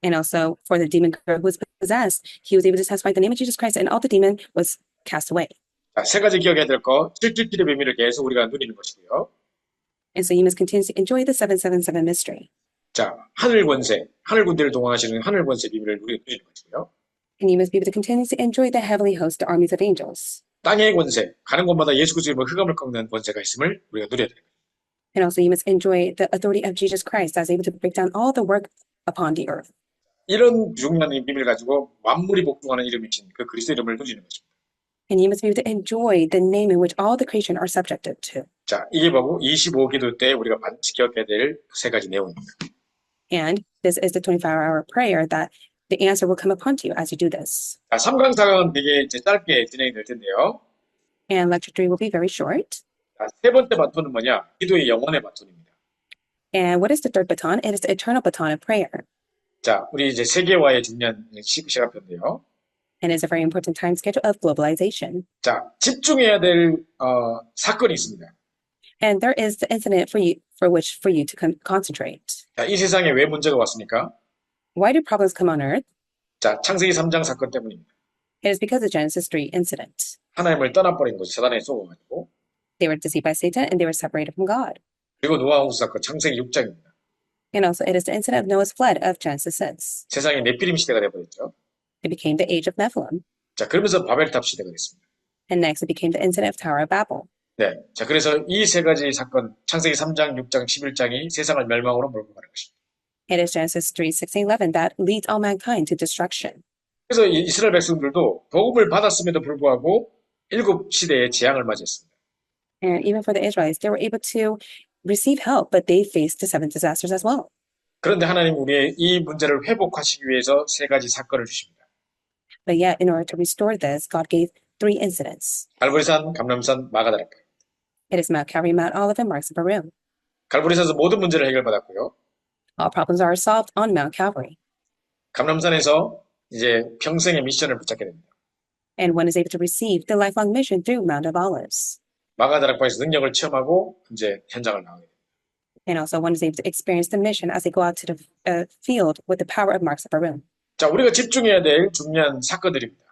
And also for the demon girl who was possessed, he was able to testify the name of Jesus Christ and all the demon was cast away. 자, 세 가지 기억해야 될 거, 777의 비밀을 계속 우리가 누리는 것이고요. And so you must continue to enjoy the 777 mystery. 자, 하늘 권세, 하늘 군대를 동원하시는 하늘 권세 비밀을 우리가 누리는 것이고요. And you must be able to continue to enjoy the heavenly host, the armies of angels. 땅의 권세, 가는 곳마다 예수 그리스도의 이름으로 흑암을 꺾는 권세가 있음을 우리가 누려야 됩니다. And also you must enjoy the authority of Jesus Christ as able to break down all the work upon the earth. 이런 중요한 비밀을 가지고 만물이 복종하는 이름이신 그 그리스도 이름을 누리는 것입니다. And you must be able to enjoy the name in which all the creation are subjected to. 자, 이게 바로 25기도 때 우리가 반드시 기억해야 될 세 가지 내용입니다. And this is the 24-hour prayer that the answer will come upon you as you do this. 자, 3강, 4강은 되게 이제 짧게 진행이 될 텐데요. And lecture 3 will be very short. 자, 세 번째 바톤은 뭐냐? 기도의 영원의 바톤입니다. And what is the third baton? It is the eternal baton of prayer. 자, 우리 이제 세계화의 중요한 시간표인데요. And it's a very important time schedule of globalization. 자, 집중해야 될 사건이 있습니다. And there is the incident for you to concentrate. 자, 이 세상에 왜 문제가 왔습니까? Why do problems come on earth? 자, 창세기 3장 사건 때문입니다. It is because of Genesis 3 incident. 하나님을 떠나버린 거죠. 사단에 속아가지고. They were deceived by Satan and they were separated from God. 그리고 노아 홍수 사건 창세기 6장입니다. And also it is the incident of Noah's flood of Genesis 6. 세상이 네피림 시대가 돼버렸죠. It became the age of Nephilim. 자, 그러면서 바벨탑 시대가 됐습니다. And next it became the incident of Tower of Babel. 네. 자, 그래서 이 세 가지 사건, 창세기 3장, 6장, 11장이 세상을 멸망으로 몰고 가는 것입니다. It is Genesis 3, 16, 11 that leads all mankind to destruction. 그래서 이스라엘 백성들도 복음을 받았음에도 불구하고 일곱 시대의 재앙을 맞이했습니다. And even for the Israelites, they were able to receive help, but they faced the 7 disasters as well. 그런데 하나님 우리의 이 문제를 회복하시기 위해서 세 가지 사건을 주십니다. But yet, in order to restore this, God gave 3 incidents. 갈보리산, 감람산, 마가다락방. It is Mount Calvary, Mount Olive, and Marks of Barum. 갈보리산에서 모든 문제를 해결받았고요. All problems are solved on Mount Calvary. 감람산에서 이제 평생의 미션을 붙잡게 됩니다. And one is able to receive the lifelong mission through Mount of Olives. 마가다락방에서 능력을 체험하고 이제 현장을 나가게 됩니다. And also one is able to experience the mission as they go out to the field with the power of Marks of Barum. 자, 우리가 집중해야 될 중요한 사건들입니다.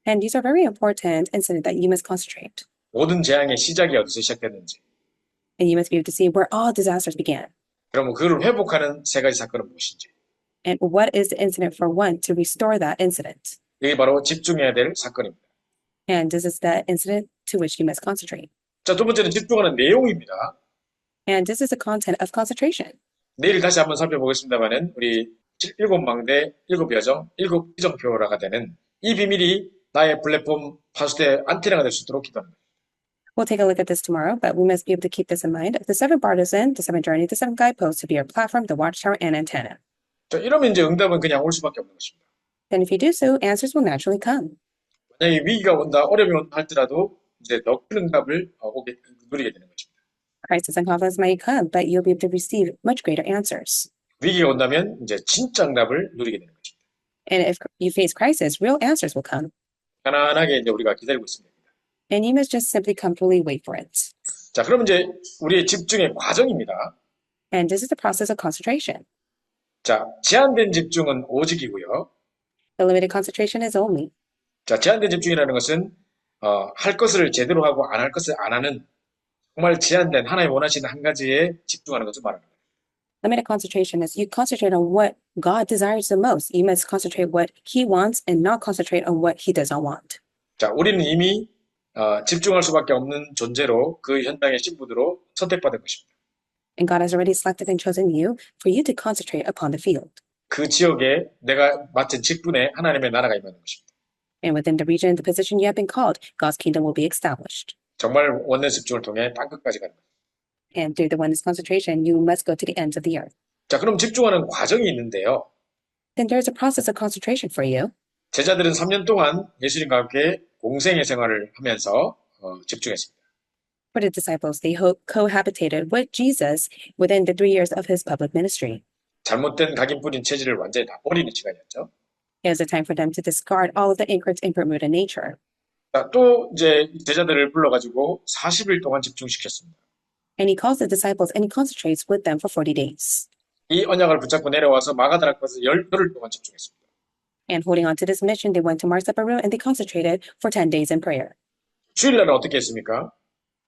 And these are very important incidents that you must concentrate. 모든 재앙의 시작이 어디서 시작됐는지. And you must be able to see where all disasters began. 그러면 그걸 회복하는 세 가지 사건은 무엇인지. And what is the incident for one to restore that incident? 이게 바로 집중해야 될 사건입니다. And this is the incident to which you must concentrate. 자, 두 번째는 집중하는 내용입니다. And this is the content of concentration. 내일 다시 한번 살펴보겠습니다만은 우리 일곱 망대, 일곱 여정, 일곱 이정표라가 되는 이 비밀이 나의 플랫폼 파수대 안테나가 될 수 있도록 기도합니다. We'll take a look at this tomorrow, but we must be able to keep this in mind. The 7 partisan, the 7 journey, the 7 guideposts to be our platform, the watchtower, and antenna. 자, 이러면 이제 응답은 그냥 올 수밖에 없는 것입니다. Then if you do so, answers will naturally come. 만약에 위기가 온다, 어려움이 온다 할지라도 이제 더 큰 응답을 누리게 되는 것입니다. Crisis and conflicts may come, but you'll be able to receive much greater answers. 위기가 온다면 이제 진짜 응답을 누리게 되는 것입니다. And if you face crisis, real answers will come. 편안하게 이제 우리가 기다리고 있습니다. And you must just simply comfortably wait for it. 자, 그럼 이제 우리의 집중의 과정입니다. And this is the process of concentration. 자, 제한된 집중은 오직이고요. The limited concentration is only. 자, 제한된 집중이라는 것은 할 것을 제대로 하고 안 할 것을 안 하는 정말 제한된 하나님 원하시는 한 가지에 집중하는 것을 말하는 거예요. Limited concentration is you concentrate on what God desires the most. You must concentrate what He wants and not concentrate on what He does not want. 자, 우리는 이미 집중할 수밖에 없는 존재로 그 현장의 신부들로 선택받은 것입니다. And God has already selected and chosen you for you to concentrate upon the field. 그 지역에 내가 맡은 직분에 하나님의 나라가 임하는 것입니다. And within the region, the position you have been called, God's kingdom will be established. 정말 원내 집중을 통해 땅끝까지 가는 거예요. And through the oneness concentration, you must go to the ends of the earth. 자, 그럼 집중하는 과정이 있는데요. Then there's a process of concentration for you. 제자들은 3년 동안 예수님과 함께 공생의 생활을 하면서 집중했습니다. For the disciples, they cohabitated with Jesus within the 3 years of his public ministry. 잘못된 각인 뿌린 체질을 완전히 다 버리는 시간이었죠. It was a time for them to discard all of the anchored in Bermuda nature. 자, 또 이제 제자들을 불러가지고 40일 동안 집중시켰습니다. And he calls the disciples and he concentrates with them for 40 days. 이 언약을 붙잡고 내려와서 마가다락방에서 열흘 동안 집중했습니다. And holding on to this mission, they went to Mark's Upper Room and they concentrated for 10 days in prayer. 주일날은 어떻게 했습니까?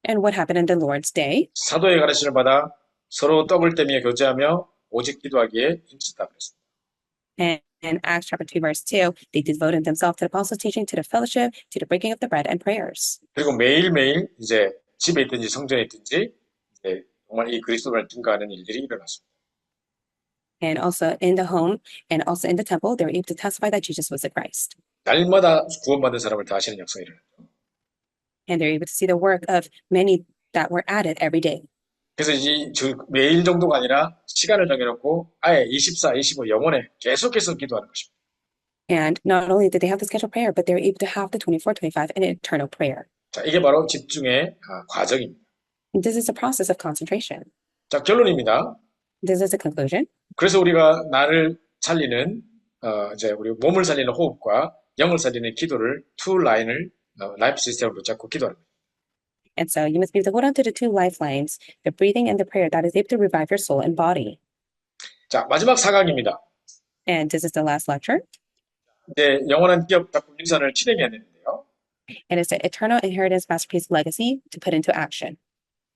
And what happened on the Lord's Day? 사도의 가르침을 받아 서로 떡을 떼며 교제하며 오직 기도하기에 힘쓰다 그랬습니다. And in Acts chapter 2, verse 2, they devoted themselves to the apostles' teaching, to the fellowship, to the breaking of the bread and prayers. 그리고 매일매일 이제 집에 있든지 성전에 있든지 이제 정말 이 그리스도를 증거하는 일들이 일어났습니다. And also in the home and also in the temple, they were able to testify that Jesus was the Christ. 날마다 구원받은 사람을 다 하시는 역사가 일어났죠. And they're able to see the work of many that were added every day. 그래서 매일 정도가 아니라 시간을 정해놓고 아예 24, 25 영원에 계속해서 기도하는 것입니다. And not only did they have the scheduled prayer, but they were able to have the 24, 25 and eternal prayer. 자, 이게 바로 집중의 과정입니다. And this is a process of concentration. 자, 결론입니다. This is a conclusion. 그래서 우리가 나를 살리는 이제 우리 몸을 살리는 호흡과 영을 살리는 기도를 투 라인을 라이프 시스템을 붙잡고 기도하는 거예요. And so you must be able to hold on to the two lifelines, the breathing and the prayer that is able to revive your soul and body. 자, 마지막 4강입니다. And this is the last lecture. 이제 영원한 기업 작품 유산을 실행해야 되는데요. And it's the eternal inheritance masterpiece legacy to put into action.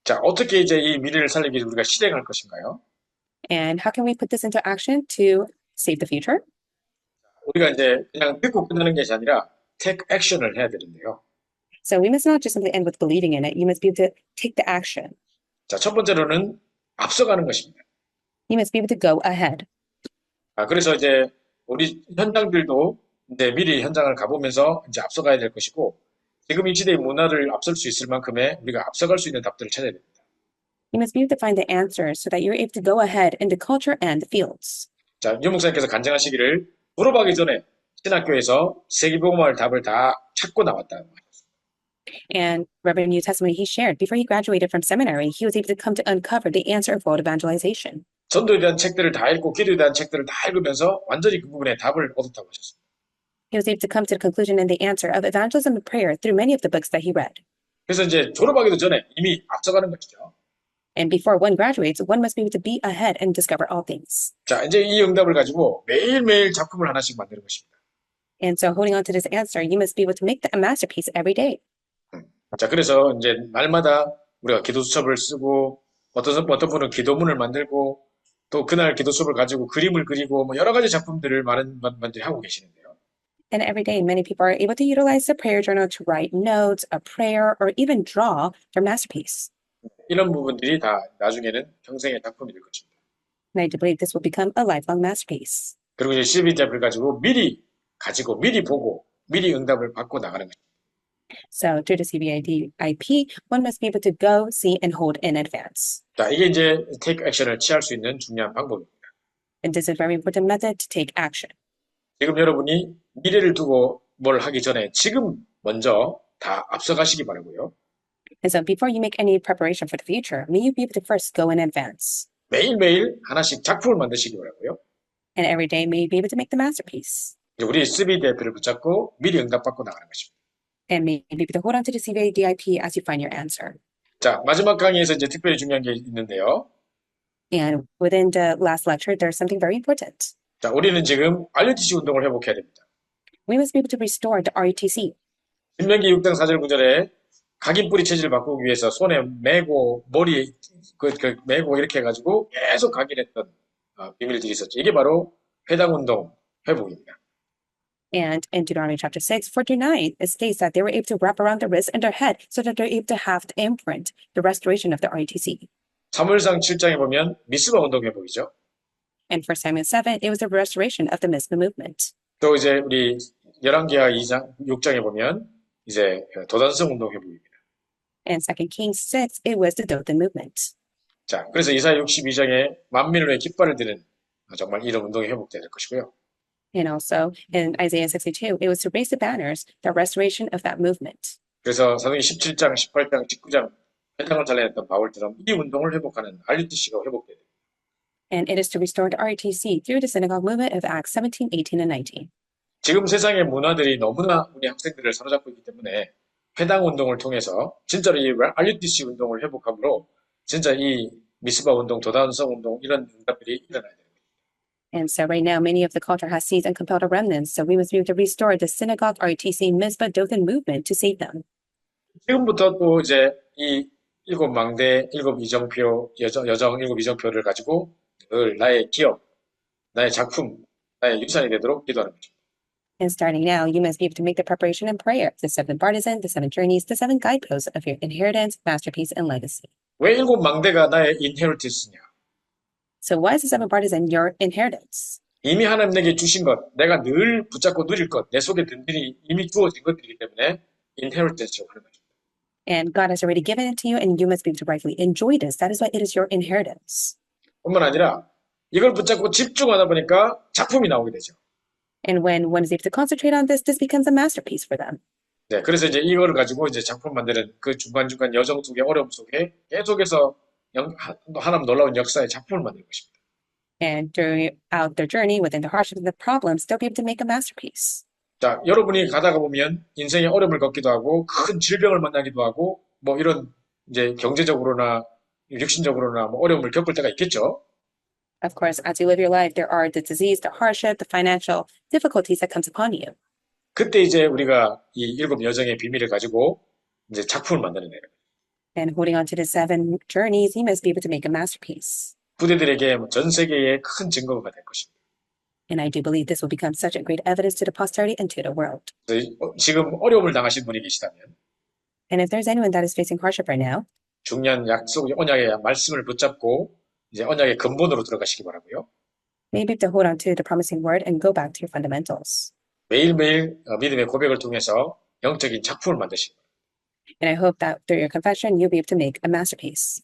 자, 어떻게 이제 이 미래를 살리기 위해서 우리가 실행할 것인가요? And how can we put this into action to save the future? 우리가 이제 그냥 듣고 끝나는 것이 아니라 take action을 해야 되는데요. So we must not just simply end with believing in it. You must be able to take the action. 자, 첫 번째로는 앞서가는 것입니다. You must be able to go ahead. 그래서 이제 우리 현장들도 이제 미리 현장을 가보면서 이제 앞서가야 될 것이고, 지금 이 시대의 문화를 앞설 수 있을 만큼의 우리가 앞서갈 수 있는 답들을 찾아야 됩니다. You must be able to find the answers so that you're able to go ahead in the culture and the fields. 자, 유 목사님께서 간증하시기를 졸업하기 전에 신학교에서 세계복음화의 답을 다 찾고 나왔다. And Reverend New Testimony, he shared before he graduated from seminary, he was able to come to uncover the answer of world evangelization. 전도에 대한 책들을 다 읽고 기도에 대한 책들을 다 읽으면서 완전히 그 부분에 답을 얻었다고 하셨습니다. He was able to come to the conclusion and the answer of evangelism and prayer through many of the books that he read. 그래서 이제 졸업하기도 전에 이미 앞서가는 것이죠. And before one graduates, one must be able to be ahead and discover all things. 자, 이제 이 응답을 가지고 매일매일 작품을 하나씩 만드는 것입니다. And so holding on to this answer, you must be able to make a masterpiece every day. 자, 그래서 이제 날마다 우리가 기도 수첩을 쓰고 어떤 분은 기도문을 만들고 또 그날 기도 수업을 가지고 그림을 그리고 뭐 여러 가지 작품들을 많은 분들이 하고 계시는데요. And every day, many people are able to utilize the prayer journal to write notes, a prayer, or even draw their masterpiece. 이런 부분들이 다 나중에는 평생의 작품이 될 것입니다. And I do believe this will become a lifelong masterpiece. 그리고 이제 CBT를 가지고 미리 보고 미리 응답을 받고 나가는 것입니다. So through the CBIDIP, one must be able to go, see, and hold in advance. 자, 이게 이제 take action을 취할 수 있는 중요한 방법입니다. And this is a very important method to take action. 지금 여러분이 미래를 두고 뭘 하기 전에 지금 먼저 다 앞서가시기 바라고요. And so before you make any preparation for the future, may you be able to first go in advance. 매일매일 하나씩 작품을 만드시기 바라고요. And every day, may you be able to make the masterpiece. 우리 CBDIP를 붙잡고 미리 응답받고 나가는 것입니다. And may you be able to hold on to the CBIDIP as you find your answer. 자, 마지막 강의에서 이제 특별히 중요한 게 있는데요. And within the last lecture, there's something very important. 자, 우리는 지금 RUTC 운동을 회복해야 됩니다. We must be able to restore the RUTC. 신명기 6장 4절 9절에 각인 뿌리 체질을 바꾸기 위해서 손에 메고 머리 메고 이렇게 해가지고 계속 각인했던 비밀들이 있었죠. 이게 바로 회당 운동 회복입니다. And in Deuteronomy chapter 6, 49, it states that they were able to wrap around their wrist and their head so that they're able to have the imprint, the restoration of the RUTC. 사무엘상 7장에 보면 미스바 운동 회복이죠. And for Samuel 7, it was the restoration of the Mizpah movement. 또 이제 우리 열왕기하 2장 6장에 보면 이제 도단성 운동 회복입니다. And 2 Kings 6, it was the Dothan movement. 자, 그래서 이사야 62장에 만민을 위해 깃발을 드는 정말 이런 운동이 회복돼야 될 것이고요. And also in Isaiah 62, it was to raise the banners, the restoration of that movement. 그래서 사도행전 17장, 18장, 19장 회당을 잘라냈던 바울처럼 이 운동을 회복하는 RUTC가 회복돼야 됩니다. And it is to restore the ROTC through the synagogue movement of Acts 17, 18, and 19. 지금 세상의 문화들이 너무나 우리 학생들을 사로잡고 있기 때문에 회당 운동을 통해서 진짜로 이 RUTC 운동을 회복함으로 진짜 이 미스바 운동, 도단성 운동 이런 응답들이 일어나야 됩니다. And so right now, many of the culture has seized and compelled a remnant. So we must be able to restore the synagogue, ROTC, Mizpah, Dothan movement to save them. 지금부터 또 이제 이 일곱 망대, 일곱 이정표, 여정 일곱 이정표를 가지고 늘 나의 기업, 나의 작품, 나의 유산이 되도록 기도하는 거죠. And starting now, you must be able to make the preparation and prayer, the seven partisans, the seven journeys, the seven guideposts of your inheritance, masterpiece, and legacy. 왜 일곱 망대가 나의 인헤리티스냐? So why is the seven partisan your inheritance? 이미 하나님 내게 주신 것, 내가 늘 붙잡고 누릴 것, 내 속에 든든히 이미 주어진 것들이기 때문에 인헤리티스라고 하는 거죠. And God has already given it to you, and you must be able to rightfully enjoy this. That is why it is your inheritance. 뿐만 아니라 이걸 붙잡고 집중하다 보니까 작품이 나오게 되죠. And when one is able to concentrate on this becomes a masterpiece for them. 네, 그래서 이제 이거를 가지고 이제 작품 만드는 그 중간중간 여정 속에 어려움 속에 계속해서 하나님 놀라운 역사의 작품을 만드는 것입니다. And throughout their journey, within the hardships and the problems, they'll be able to make a masterpiece. 자, 여러분이 가다가 보면 인생의 어려움을 겪기도 하고 큰 질병을 만나기도 하고 뭐 이런 이제 경제적으로나 육신적으로나 뭐 어려움을 겪을 때가 있겠죠. Of course, as you live your life, there are the disease, the hardship, the financial difficulties that comes upon you. 그때 이제 우리가 이 일곱 여정의 비밀을 가지고 이제 작품을 만드는 거예요. And holding on to the seven journeys, you must be able to make a masterpiece. 후대들에게 전 세계에 큰 증거가 될 것입니다. And I do believe this will become such a great evidence to the posterity and to the world. 그래서 지금 어려움을 당하신 분이 계시다면 And if there's anyone that is facing hardship right now, 중요한 약속, 언약의 말씀을 붙잡고 이제 언약의 근본으로 들어가시기 바라고요. maybe to hold on to the promising word and go back to your fundamentals. 매일매일 믿음의 고백을 통해서 영적인 작품을 만드시기 바랍니다. And I hope that through your confession, you'll be able to make a masterpiece.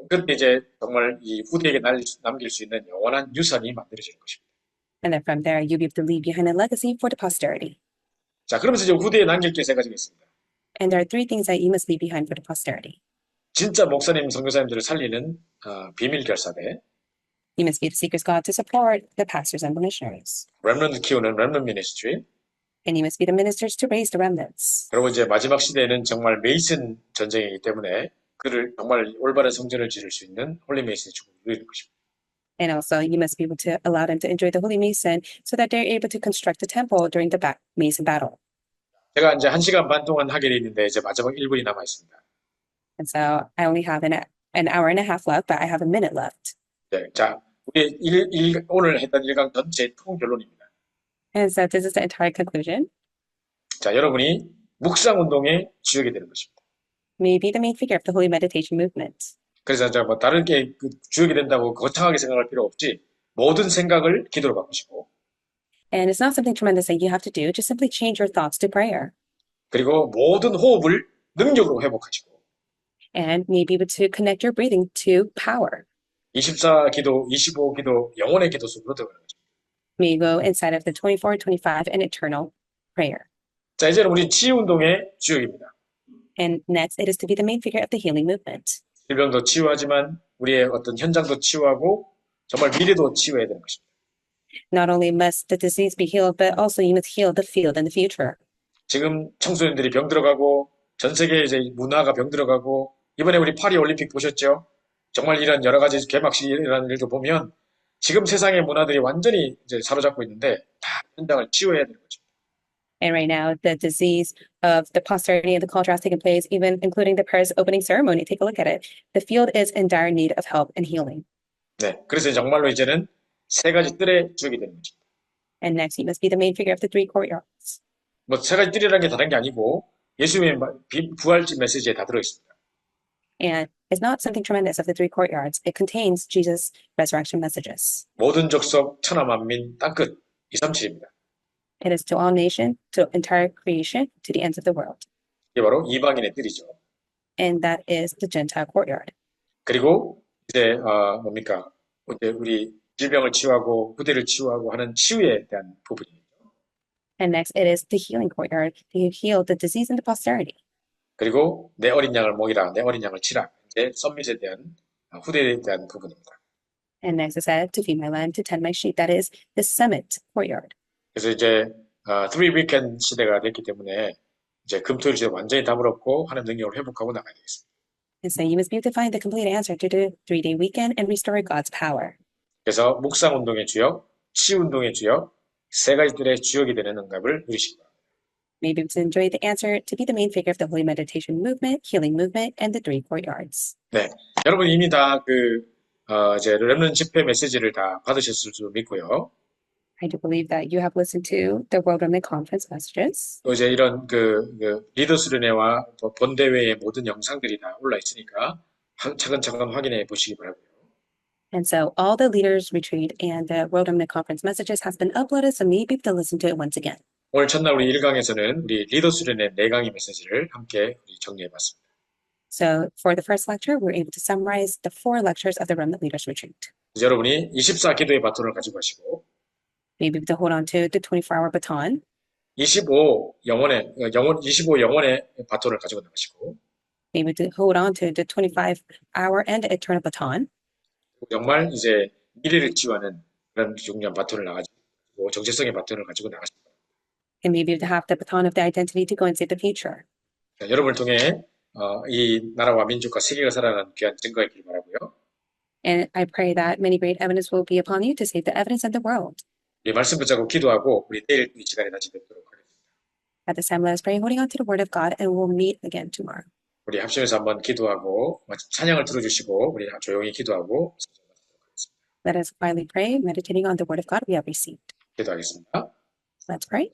그때 이제 정말 이 후대에게 남길 수 있는 영원한 유산이 만들어지는 것입니다. And then from there, you'll be able to leave behind a legacy for the posterity. 자, 그러면서 이제 후대에 남길 게 세 가지가 있습니다. And there are three things that you must leave behind for the posterity. 진짜 목사님, 선교사님들을 살리는 비밀 결사대, You must be the seekers God to support the pastors and the missionaries. 렘넌트 키우는 렘넌트 미니스트리, And you must be the ministers to raise the remnants. 그리고 이제 마지막 시대에는 정말 메이슨 전쟁이기 때문에 그를 정말 올바른 성전을 지을 수 있는 홀리 메이슨의 축복을 누리는 것입니다. And also, you must be able to allow them to enjoy the Holy Mason so that they're able to construct the temple during the Mason battle. 제가 이제 1시간 반 동안 하게 돼 있는데 이제 마지막 1분이 남아 있습니다. And so I only have an hour and a half left, but I have a minute left. 네, 자, 우리 오늘 했던 1강 전체 통 결론입니다. And so this is the entire conclusion. 자, 여러분이 묵상 운동의 주역이 되는 것입니다. May be the main figure of the Holy Meditation movement. 그래서 자, 뭐 다른 게 주역이 된다고 거창하게 생각할 필요 없지. 모든 생각을 기도로 바꾸시고. And it's not something tremendous that you have to do. Just simply change your thoughts to prayer. 그리고 모든 호흡을 능력으로 회복하시고. And may be able to connect your breathing to power. 24 기도, 25 기도, 영혼의 기도 속으로 들어가는 거죠. May you go inside of the 24, 25, and eternal prayer. 자, 이제는 우리 치유 운동의 주역입니다. And next, it is to be the main figure of the healing movement. 질병도 치유하지만 우리의 어떤 현장도 치유하고 정말 미래도 치유해야 되는 것입니다. Not only must the disease be healed, but also you must heal the field in the future. 지금 청소년들이 병 들어가고 전 세계 이제 문화가 병 들어가고 이번에 우리 파리 올림픽 보셨죠? 정말 이런 여러 가지 개막식이라는 일도 보면 지금 세상의 문화들이 완전히 이제 사로잡고 있는데 다 현장을 치유해야 되는 거죠. And right now, the disease of the posterity and the culture has taken place, even including the Paris opening ceremony. Take a look at it. The field is in dire need of help and healing. 네, 그래서 정말로 이제는 세 가지 뜰의 주역이 되는 거죠. And next, you must be the main figure of the three courtyards. 뭐 세 가지 뜰이라는 게 다른 게 아니고 예수님의 부활절 메시지에 다 들어 있습니다. And it's not something tremendous of the three courtyards. It contains Jesus' resurrection messages. 모든 족속, 천하 만민, 땅끝 237입니다. It is to all nations, to entire creation, to the ends of the world. 이게 바로 이방인의 뜰이죠. And that is the Gentile courtyard. 그리고 이제 뭡니까? 이제 우리 질병을 치유하고 후대를 치유하고 하는 치유에 대한 부분이죠. And next, it is the healing courtyard to heal the disease and the posterity. 그리고 내 어린 양을 먹이라, 내 어린 양을 치라. 이제 썸밋에 대한 후대에 대한 부분입니다. And next it said, to feed my lamb, to tend my sheep. That is the summit courtyard. 그래서 이제 three weekend 시대가 됐기 때문에 이제 금토일 시대 완전히 답을 얻고 하나님 능력을 회복하고 나가야 되겠습니다. And so you must be able to find the complete answer to the 3-day weekend and restore God's power. 그래서 묵상 운동의 주역, 치 운동의 주역, 세 가지들의 주역이 되는 응답을 누리시기 바랍니다. Maybe to enjoy the answer to be the main figure of the holy meditation movement, healing movement, and the 3 courtyards. 네, 여러분 이미 다 이제 렘넌트 집회 메시지를 다 받으셨을 줄 믿고요. I do believe that you have listened to the World Remnant Conference messages. 또 이제 이런 리더스 르네와 또 본대회의 모든 영상들이 다 올라 있으니까 차근차근 확인해 보시기 바라고요. And so all the leaders retreat and the World Remnant Conference messages has been uploaded, so maybe you have to listen to it once again. 오늘 첫날 우리 1강에서는 우리 리더스 르네 4강의 메시지를 함께 우리 정리해 봤습니다. So for the first lecture, we're able to summarize the 4 lectures of the Remnant Leaders Retreat. 여러분이 24 기도의 바톤을 가지고 가시고 Maybe to hold on to the 24-hour baton, 25 영혼의 바톤을 가지고 나가시고 maybe to hold on to the 25-hour and eternal baton, 정말 이제 미래를 치유하는 그런 중요한 바톤을 나가지고 정체성의 바톤을 가지고 나가십니다. and maybe to have the baton of the identity to go and save the future. 여러분을 통해 이 나라와 민족과 세계가 살아나는 귀한 증거가 있길 바라고요. And I pray that many great evidence will be upon you to save the evidence of the world. 우리 말씀 붙잡고 기도하고 우리 내일 이 시간에 다시 뵙도록 하겠습니다. At this time, let us pray, holding on to the word of God, and we'll meet again tomorrow. 우리 합심해서 한번 기도하고 찬양을 들어주시고 우리 조용히 기도하고 Let us quietly pray, meditating on the word of God we have received. 기도하겠습니다. Let's pray.